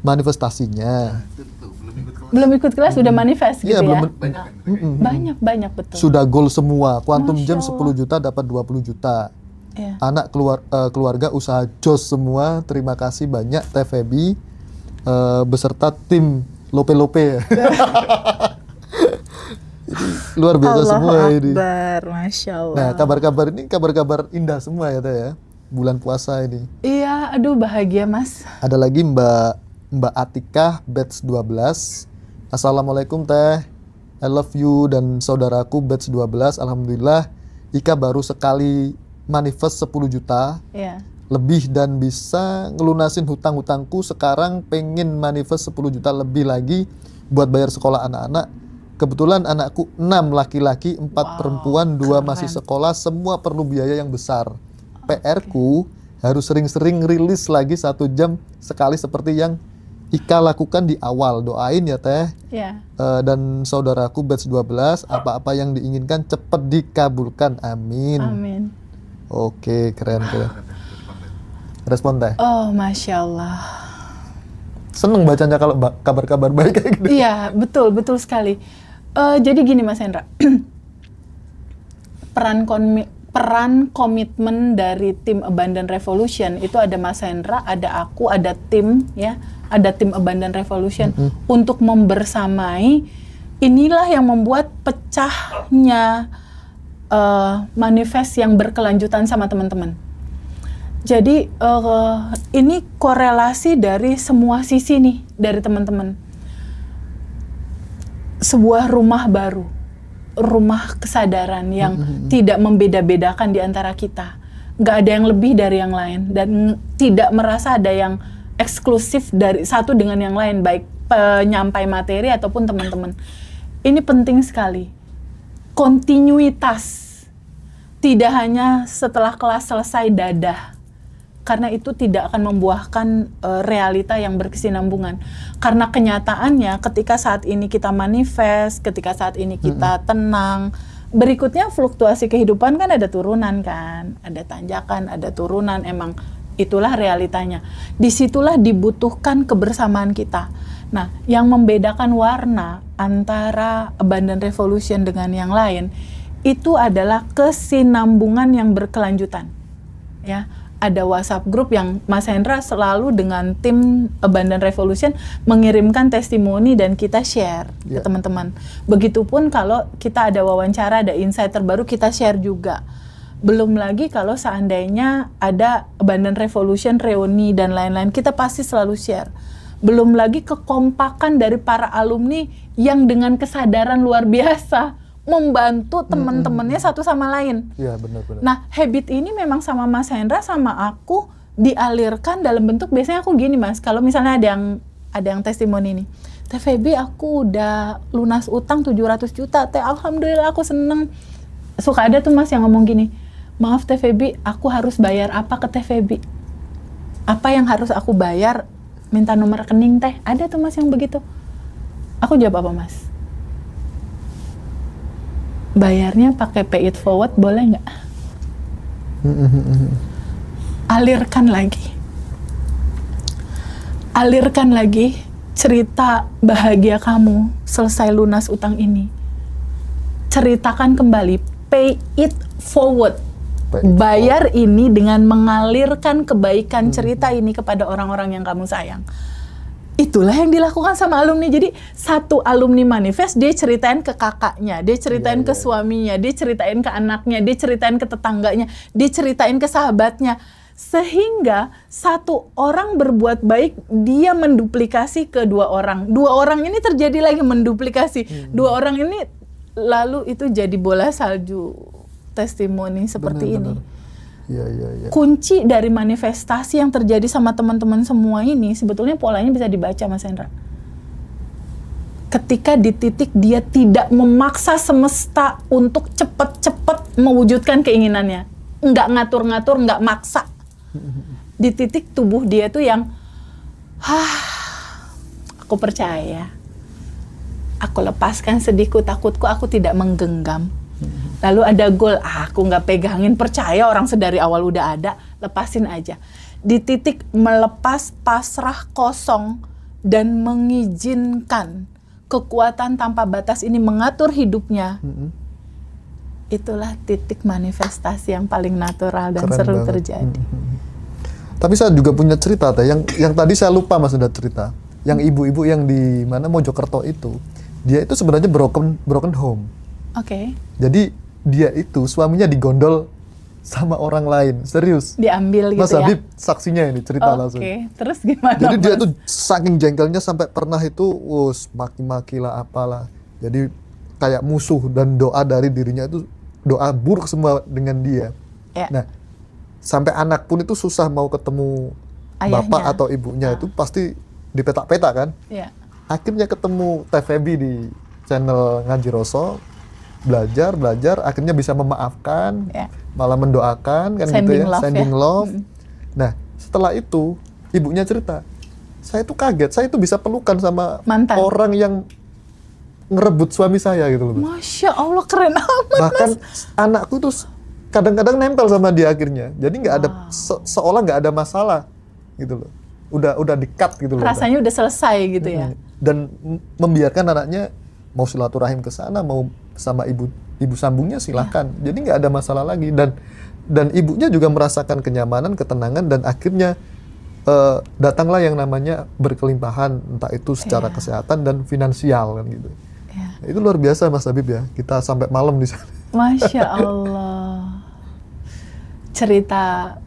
manifestasinya. Belum ikut kelas udah manifest gitu Iya, ya? belum. Banyak betul. Sudah goal semua. Quantum Masya Jam Allah. 10 juta dapat 20 juta. Iya. Anak keluarga usaha jos semua. Terima kasih banyak TVB beserta tim Lope-Lope. Ini luar biasa semua ini. Akbar, Masya Allah. Nah, kabar-kabar ini kabar-kabar indah semua ya Teh ya. Bulan puasa ini. Iya, aduh bahagia mas. Ada lagi Mbak Atika batch 12. Assalamualaikum Teh. I love you dan saudaraku batch 12. Alhamdulillah Ika baru sekali manifest 10 juta Iya. lebih dan bisa ngelunasin hutang-hutangku. Sekarang pengen manifest 10 juta lebih lagi buat bayar sekolah anak-anak. Kebetulan anakku 6 laki-laki, 4 perempuan, 2 masih sekolah, semua perlu biaya yang besar. PR ku harus sering-sering rilis lagi 1 jam sekali seperti yang Ika lakukan di awal. Doain ya Teh. Ya. Dan saudaraku batch 12, apa-apa yang diinginkan cepat dikabulkan. Amin. Amin. Oke, keren. Respon Teh. Oh, Masya Allah. Seneng bacanya kalau kabar-kabar baik kayak gitu. Iya, betul sekali. Jadi gini Mas Hendra, peran komitmen dari tim Abundant Revolution itu ada Mas Hendra, ada aku, ada tim ya, ada tim Abundant Revolution untuk membersamai. Inilah yang membuat pecahnya manifest yang berkelanjutan sama teman-teman. Jadi ini korelasi dari semua sisi nih dari teman-teman. Sebuah rumah baru, rumah kesadaran yang tidak membeda-bedakan di antara kita. Nggak ada yang lebih dari yang lain dan tidak merasa ada yang eksklusif dari satu dengan yang lain, baik penyampai materi ataupun teman-teman. Ini penting sekali. Kontinuitas. Tidak hanya setelah kelas selesai dadah. Karena itu tidak akan membuahkan realita yang berkesinambungan. Karena kenyataannya ketika saat ini kita manifest, ketika saat ini kita tenang, berikutnya fluktuasi kehidupan kan ada turunan kan, ada tanjakan, ada turunan, emang itulah realitanya. Disitulah dibutuhkan kebersamaan kita. Nah, yang membedakan warna antara Abundant Revolution dengan yang lain, itu adalah kesinambungan yang berkelanjutan. Ya. Ada WhatsApp group yang Mas Hendra selalu dengan tim Abundant Revolution mengirimkan testimoni dan kita share ke teman-teman. Begitupun kalau kita ada wawancara, ada insight terbaru, kita share juga. Belum lagi kalau seandainya ada Abundant Revolution, reuni dan lain-lain, kita pasti selalu share. Belum lagi kekompakan dari para alumni yang dengan kesadaran luar biasa membantu teman-temannya satu sama lain. Iya, benar-benar. Nah, habit ini memang sama Mas Hendra sama aku dialirkan dalam bentuk, biasanya aku gini Mas, kalau misalnya ada yang testimoni nih. Teh Feby, aku udah lunas utang 700 juta. Teh, alhamdulillah aku seneng. Suka ada tuh Mas yang ngomong gini, maaf Teh Feby, aku harus bayar apa ke Teh Feby? Apa yang harus aku bayar? Minta nomor rekening Teh. Ada tuh Mas yang begitu. Aku jawab apa Mas? Bayarnya pakai pay it forward boleh nggak? Alirkan lagi cerita bahagia kamu selesai lunas utang ini. Ceritakan kembali, pay it forward. Bayar ini dengan mengalirkan kebaikan cerita ini kepada orang-orang yang kamu sayang. Itulah yang dilakukan sama alumni. Jadi satu alumni manifest, dia ceritain ke kakaknya, dia ceritain ke suaminya, dia ceritain ke anaknya, dia ceritain ke tetangganya, dia ceritain ke sahabatnya. Sehingga satu orang berbuat baik, dia menduplikasi ke dua orang. Dua orang ini terjadi lagi menduplikasi. Dua orang ini lalu itu jadi bola salju testimoni seperti ini. Iya. Kunci dari manifestasi yang terjadi sama teman-teman semua ini sebetulnya polanya bisa dibaca Mas Hendra. Ketika di titik dia tidak memaksa semesta untuk cepat-cepat mewujudkan keinginannya, nggak ngatur-ngatur, nggak maksa. Di titik tubuh dia tuh yang, aku percaya, aku lepaskan sedihku, takutku, aku tidak menggenggam. Lalu ada goal, aku nggak pegangin, percaya orang sedari awal udah ada, lepasin aja. Di titik melepas, pasrah, kosong, dan mengizinkan kekuatan tanpa batas ini mengatur hidupnya. Itulah titik manifestasi yang paling natural dan Keren seru banget. terjadi. Tapi saya juga punya cerita Teh, yang tadi saya lupa Mas udah cerita. Yang ibu-ibu yang di mana Mojokerto itu, dia itu sebenarnya broken home. Oke. Jadi dia itu suaminya digondol sama orang lain, serius. Diambil gitu Mas ya. Habib saksinya ini cerita langsung. Oke, terus gimana Jadi dia Mas? tuh saking jengkelnya sampai pernah itu maki-maki lah apalah. Jadi kayak musuh dan doa dari dirinya itu doa buruk semua dengan dia. Ya. Nah, sampai anak pun itu susah mau ketemu Ayahnya. bapak atau ibunya itu pasti dipetak-petak kan. Ya. Akhirnya ketemu Teh Feby di channel Ngaji Roso, belajar, akhirnya bisa memaafkan, Ya. malah mendoakan kan Sending gitu ya, love sending ya. love. Nah, setelah itu ibunya cerita, saya tuh kaget, saya tuh bisa pelukan sama Mantan. orang yang ngerebut suami saya gitu loh. Mas. Masya Allah, keren amat. Bahkan anakku tuh kadang-kadang nempel sama dia akhirnya. Jadi nggak ada seolah nggak ada masalah gitu loh. Udah di-cut gitu loh. Rasanya udah selesai gitu ya. Dan membiarkan anaknya mau silaturahim ke sana, mau sama ibu sambungnya silahkan. Jadi nggak ada masalah lagi dan ibunya juga merasakan kenyamanan, ketenangan dan akhirnya datanglah yang namanya berkelimpahan, entah itu secara kesehatan dan finansial kan gitu. Itu luar biasa Mas Habib ya. Kita sampai malam di sana. Masya Allah. Cerita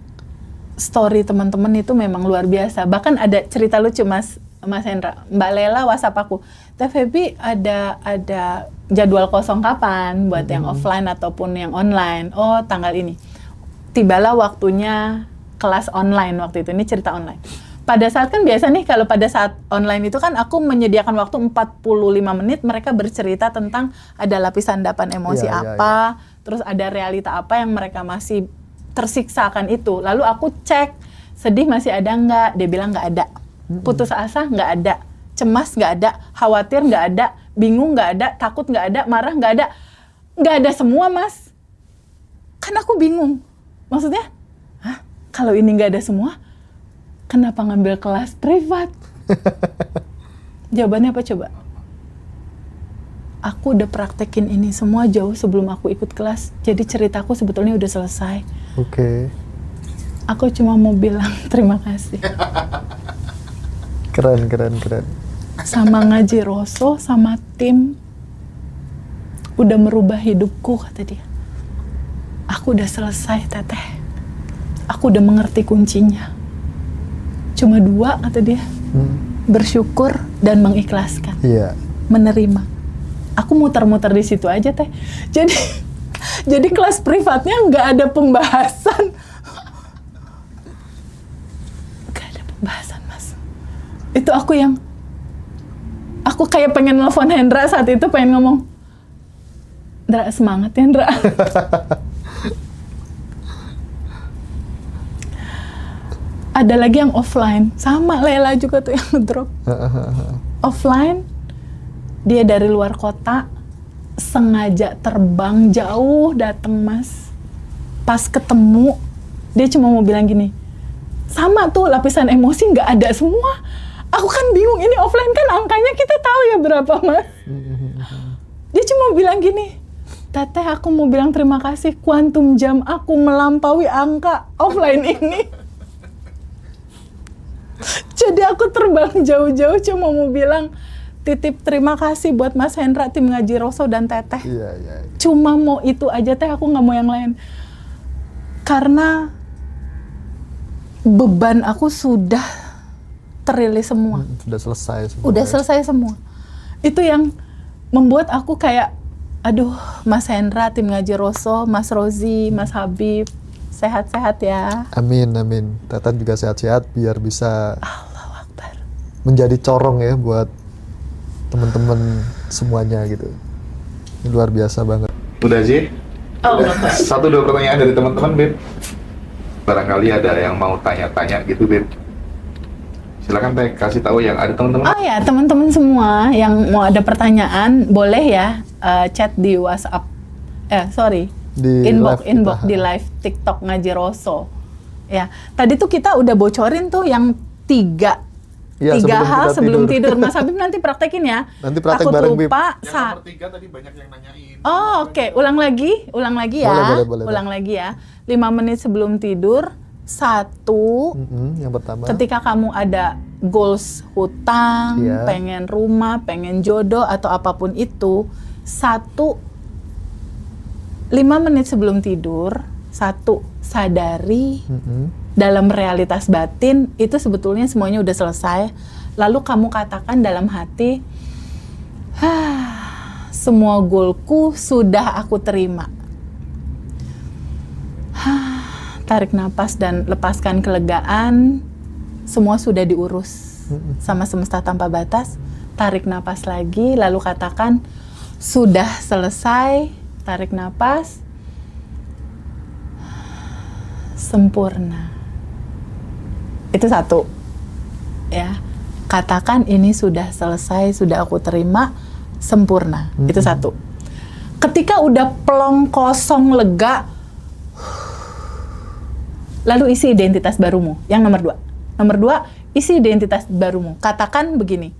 story teman-teman itu memang luar biasa. Bahkan ada cerita lucu Mas Hendra. Mbak Lela WhatsApp aku, Teh Feby ada jadwal kosong kapan buat yang offline ataupun yang online? Oh, tanggal ini. Tibalah waktunya kelas online waktu itu. Ini cerita online. Pada saat kan biasa nih kalau pada saat online itu kan aku menyediakan waktu 45 menit mereka bercerita tentang ada lapisan endapan emosi apa, terus ada realita apa yang mereka masih tersiksa akan itu. Lalu aku cek, sedih masih ada nggak? Dia bilang nggak ada. Putus asa nggak ada. Cemas nggak ada. Khawatir nggak ada. Bingung nggak ada. Takut nggak ada. Marah nggak ada. Nggak ada semua, Mas. Kan aku bingung. Maksudnya, hah? Kalau ini nggak ada semua, kenapa ngambil kelas privat? Jawabannya apa coba? Aku udah praktekin ini semua jauh sebelum aku ikut kelas. Jadi ceritaku sebetulnya udah selesai. Oke. Aku cuma mau bilang terima kasih. Keren. Sama ngaji Roso, sama tim. Udah merubah hidupku, kata dia. Aku udah selesai, Teteh. Aku udah mengerti kuncinya. Cuma 2, kata dia. Bersyukur dan mengikhlaskan. Iya. Menerima. Aku muter-muter di situ aja, Teh. Jadi kelas privatnya nggak ada pembahasan. Nggak ada pembahasan, Mas. Itu aku kayak pengen nelfon Hendra saat itu, pengen ngomong, Ndra, semangat ya, Ndra. Ada lagi yang offline, sama Lela juga tuh yang ngedrop. Offline, dia dari luar kota, sengaja terbang jauh datang, Mas. Pas ketemu, dia cuma mau bilang gini, sama tuh lapisan emosi nggak ada semua. Aku kan bingung, ini offline kan angkanya kita tahu ya berapa, Mas. Dia cuma bilang gini, Teteh aku mau bilang terima kasih, kuantum jam aku melampaui angka offline ini. Jadi aku terbang jauh-jauh cuma mau bilang titip terima kasih buat Mas Hendra, tim ngaji Roso dan Teteh. Iya. Cuma mau itu aja, Teh, aku nggak mau yang lain. Karena beban aku sudah terilis semua. Sudah selesai semua. Udah selesai semua. Itu yang membuat aku kayak, aduh, Mas Hendra, tim ngaji Roso, Mas Rozi, Mas Habib, sehat-sehat ya. Amin. Tatan juga sehat-sehat biar bisa Allahu Akbar. menjadi corong ya buat teman-teman semuanya gitu. Ini luar biasa banget. Udah sih. Allah. 1-2 pertanyaan dari teman-teman, Beb. Barangkali ada yang mau tanya-tanya gitu, Beb. Silakan Teh, kasih tahu yang ada teman-teman. Oh ya, teman-teman semua yang mau ada pertanyaan boleh ya chat di WhatsApp. Di inbox live kita. di live TikTok ngaji Roso. Ya, tadi tuh kita udah bocorin tuh yang 3 Iya, hal kita sebelum tidur. Mas Habib nanti praktekin ya. Nanti praktek Takut bareng, Bib. lupa. Yang nomor 3 tadi banyak yang nanyain. Oh, oke. Ulang lagi ya. Boleh. Ulang lagi ya. 5 menit sebelum tidur. 1, Yang pertama. ketika kamu ada goals hutang, Iya. pengen rumah, pengen jodoh atau apapun itu, 5 menit sebelum tidur, 1, sadari dalam realitas batin itu sebetulnya semuanya udah selesai. Lalu kamu katakan dalam hati, semua goalku sudah aku terima. Tarik napas dan lepaskan kelegaan. Semua sudah diurus sama semesta tanpa batas. Tarik napas lagi, lalu katakan sudah selesai. Tarik napas. Sempurna. Itu 1. Ya. Katakan ini sudah selesai, sudah aku terima, sempurna. Itu satu. Ketika udah plong, kosong, lega, lalu isi identitas barumu. Yang nomor 2. Nomor 2, isi identitas barumu. Katakan begini.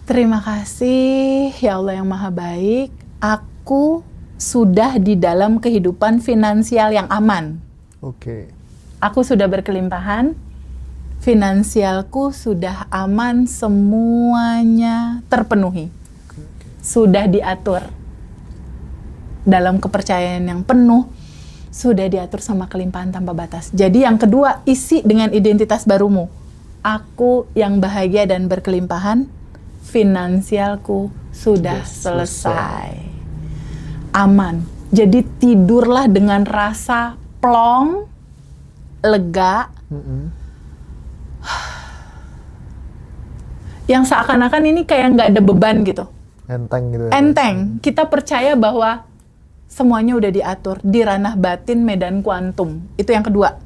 Terima kasih ya Allah yang Maha Baik. Aku sudah di dalam kehidupan finansial yang aman. Oke. Aku sudah berkelimpahan. Finansialku sudah aman, semuanya terpenuhi. Sudah diatur. Dalam kepercayaan yang penuh, sudah diatur sama kelimpahan tanpa batas. Jadi yang kedua, isi dengan identitas barumu. Aku yang bahagia dan berkelimpahan, finansialku sudah selesai. Aman. Jadi tidurlah dengan rasa plong, lega, yang seakan-akan ini kayak nggak ada beban gitu. Enteng gitu ya. Enteng. Kita percaya bahwa semuanya udah diatur di ranah batin medan kuantum. Itu yang kedua.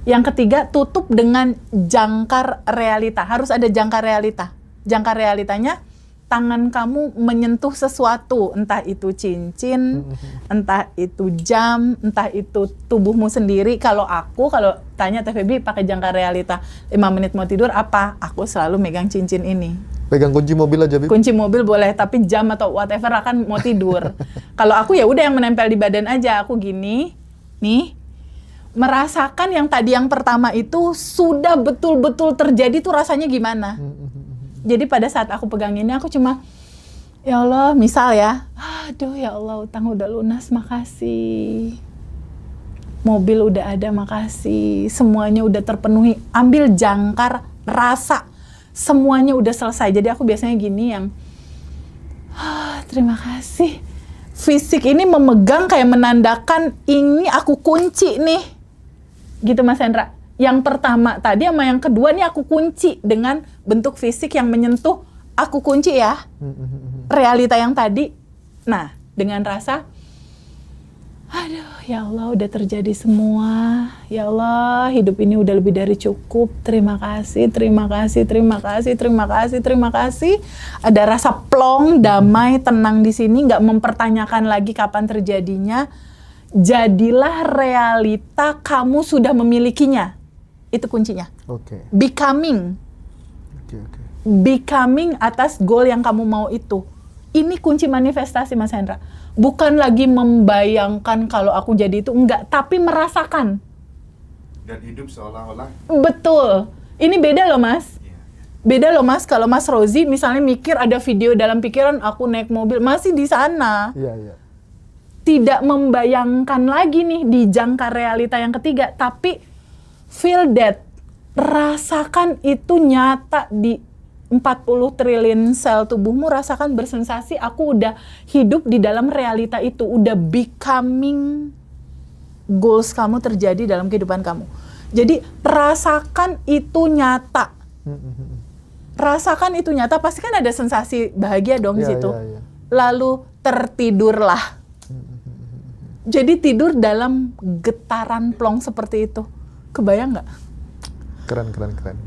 Yang ketiga, tutup dengan jangkar realita. Harus ada jangkar realita. Jangkar realitanya, tangan kamu menyentuh sesuatu, entah itu cincin, entah itu jam, entah itu tubuhmu sendiri. Kalau tanya Teh Feby pakai jangkar realita, 5 menit mau tidur apa? Aku selalu megang cincin ini. Pegang kunci mobil aja, Bib. Kunci mobil boleh, tapi jam atau whatever akan mau tidur. Kalau aku ya udah yang menempel di badan aja. Aku gini, nih, merasakan yang tadi yang pertama itu sudah betul-betul terjadi tuh rasanya gimana. Jadi pada saat aku pegang ini, aku cuma, ya Allah, misal ya, aduh ya Allah, utang udah lunas, makasih. Mobil udah ada, makasih. Semuanya udah terpenuhi. Ambil jangkar rasa. Semuanya udah selesai. Jadi aku biasanya gini yang, terima kasih. Fisik ini memegang kayak menandakan, ini aku kunci nih. Gitu Mas Hendra. Yang pertama tadi sama yang kedua nih aku kunci dengan bentuk fisik yang menyentuh, aku kunci ya. Realita yang tadi. Nah, dengan rasa, aduh ya Allah udah terjadi semua. Ya Allah, hidup ini udah lebih dari cukup. Terima kasih, terima kasih, terima kasih, terima kasih, terima kasih. Ada rasa plong, damai, tenang di sini, nggak mempertanyakan lagi kapan terjadinya. Jadilah realita, kamu sudah memilikinya. Itu kuncinya. Oke. Becoming. Oke. Becoming atas goal yang kamu mau itu. Ini kunci manifestasi Mas Hendra. Bukan lagi membayangkan kalau aku jadi itu, enggak. Tapi merasakan. Dan hidup seolah-olah. Betul. Ini beda loh Mas. Beda loh Mas, kalau Mas Rozi misalnya mikir ada video dalam pikiran aku naik mobil, masih di sana. Iya. Tidak membayangkan lagi nih di jangkar realita yang ketiga, tapi feel that, rasakan itu nyata di 40 triliun sel tubuhmu, rasakan bersensasi, aku udah hidup di dalam realita itu, udah becoming goals kamu terjadi dalam kehidupan kamu. Jadi rasakan itu nyata. Rasakan itu nyata, pasti kan ada sensasi bahagia dong di situ. Iya. Lalu tertidurlah. Jadi tidur dalam getaran plong seperti itu. Kebayang nggak? Keren.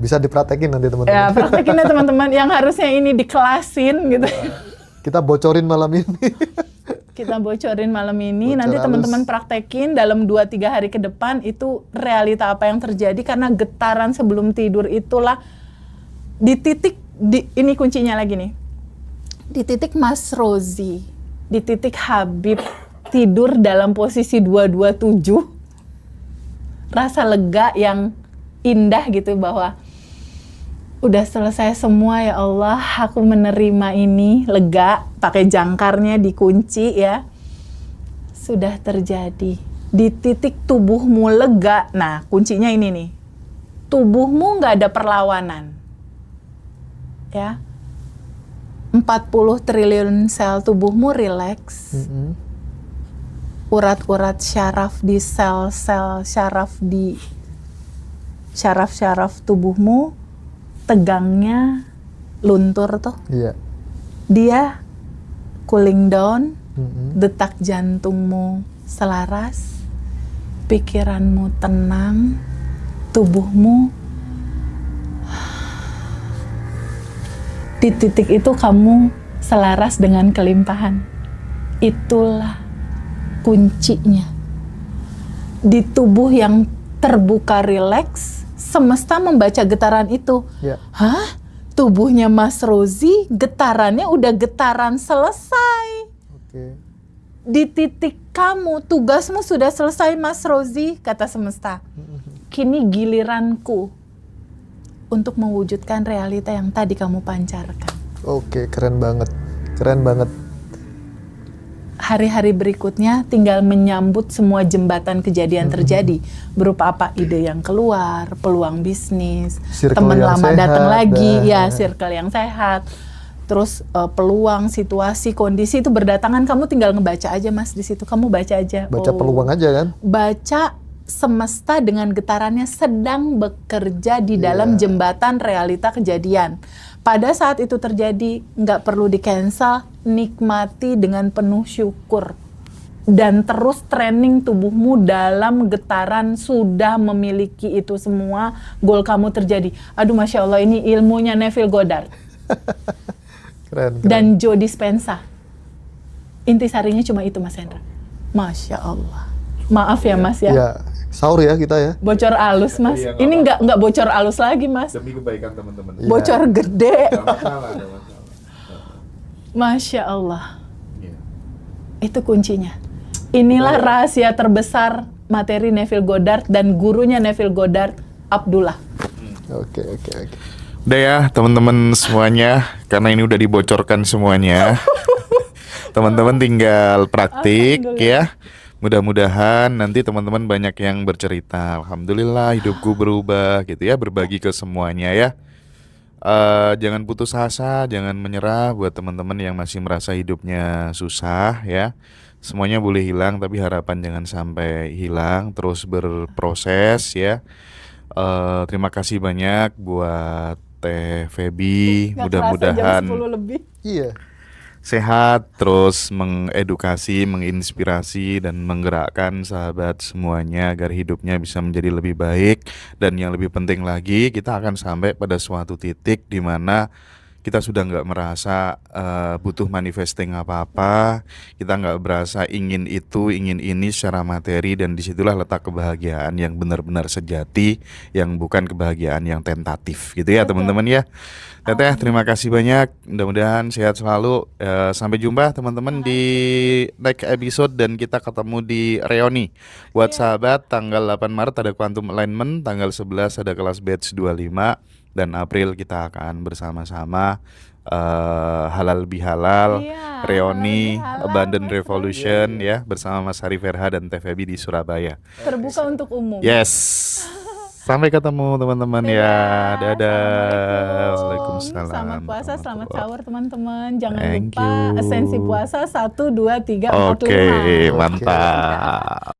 Bisa dipraktekin nanti teman-teman. Ya, praktekin ya teman-teman. Yang harusnya ini dikelasin gitu. Kita bocorin malam ini. Kita bocorin malam ini. Bocor Nanti halus. teman-teman praktekin dalam 2-3 hari ke depan itu realita apa yang terjadi. Karena getaran sebelum tidur itulah di titik, ini kuncinya lagi nih. Di titik Mas Rozi, di titik Habib tidur dalam posisi 227, rasa lega yang indah gitu bahwa udah selesai semua ya Allah, aku menerima ini, lega, pakai jangkarnya dikunci ya, sudah terjadi. Di titik tubuhmu lega, nah kuncinya ini nih, tubuhmu nggak ada perlawanan, ya, 40 triliun sel tubuhmu rileks. Urat-urat syaraf di sel-sel syaraf di syaraf-syaraf tubuhmu tegangnya luntur tuh. Iya. Dia cooling down, detak jantungmu selaras, pikiranmu tenang, tubuhmu Di titik itu kamu selaras dengan kelimpahan. Itulah kuncinya. Di tubuh yang terbuka rileks, semesta membaca getaran itu. Ya. Hah? Tubuhnya Mas Rozi, getarannya udah getaran selesai. Oke. Di titik kamu, tugasmu sudah selesai Mas Rozi, kata semesta. Kini giliranku untuk mewujudkan realita yang tadi kamu pancarkan. Oke, keren banget. Keren banget. Hari-hari berikutnya tinggal menyambut semua jembatan kejadian terjadi. Berupa apa ide yang keluar, peluang bisnis, Circle teman yang lama sehat, datang lagi, dan- ya circle yang sehat. Terus peluang, situasi, kondisi itu berdatangan, kamu tinggal ngebaca aja Mas di situ. Kamu baca aja. Baca Oh. peluang aja kan? Baca semesta dengan getarannya sedang bekerja di dalam Iya. jembatan realita kejadian. Pada saat itu terjadi, nggak perlu di-cancel, nikmati dengan penuh syukur. Dan terus training tubuhmu dalam getaran sudah memiliki itu semua, goal kamu terjadi. Aduh Masya Allah, ini ilmunya Neville Goddard Keren. dan Joe Dispenza. Intisarinya cuma itu Mas Hendra. Masya Allah. Maaf ya Mas ya. Ya, sahur ya kita ya. Bocor alus Mas. Iya, nggak Ini nggak bocor alus lagi Mas. Demi kebaikan teman-teman. Iya. Bocor gede. Gak masalah, gak masalah. Masya Allah. Iya. Itu kuncinya. Inilah rahasia terbesar materi Neville Goddard dan gurunya Neville Goddard, Abdullah. Oke. Udah ya teman-teman semuanya, karena ini udah dibocorkan semuanya. Teman-teman tinggal praktik ya. Mudah-mudahan nanti teman-teman banyak yang bercerita. Alhamdulillah hidupku berubah gitu ya, berbagi ke semuanya ya. Jangan putus asa, jangan menyerah buat teman-teman yang masih merasa hidupnya susah ya. Semuanya boleh hilang tapi harapan jangan sampai hilang, terus berproses ya. Terima kasih banyak buat Teh Feby, Nggak mudah-mudahan kerasa jam 10 lebih. Iya. sehat, terus mengedukasi, menginspirasi, dan menggerakkan sahabat semuanya agar hidupnya bisa menjadi lebih baik. Dan yang lebih penting lagi, kita akan sampai pada suatu titik di mana kita sudah nggak merasa butuh manifesting apa-apa, kita nggak berasa ingin itu, ingin ini secara materi, dan disitulah letak kebahagiaan yang benar-benar sejati, yang bukan kebahagiaan yang tentatif, gitu ya teman-teman ya. Teteh, terima kasih banyak, mudah-mudahan sehat selalu. Sampai jumpa teman-teman di next episode, dan kita ketemu di reuni. Buat sahabat, tanggal 8 Maret ada Quantum Alignment, tanggal 11 ada kelas batch 25, dan April kita akan bersama-sama halal bihalal, Iya, reuni, halal bihalal, Abundant Mas Revolution ya, bersama Mas Hari Ferha dan Teh Feby di Surabaya. Terbuka untuk umum. Yes. Sampai ketemu teman-teman ya. Dadah. Assalamualaikum. Waalaikumsalam. Selamat puasa, selamat warahmatullahi. sahur teman-teman. Jangan Thank lupa you. esensi puasa 1, 2, 3, 4, 5. Oke, mantap.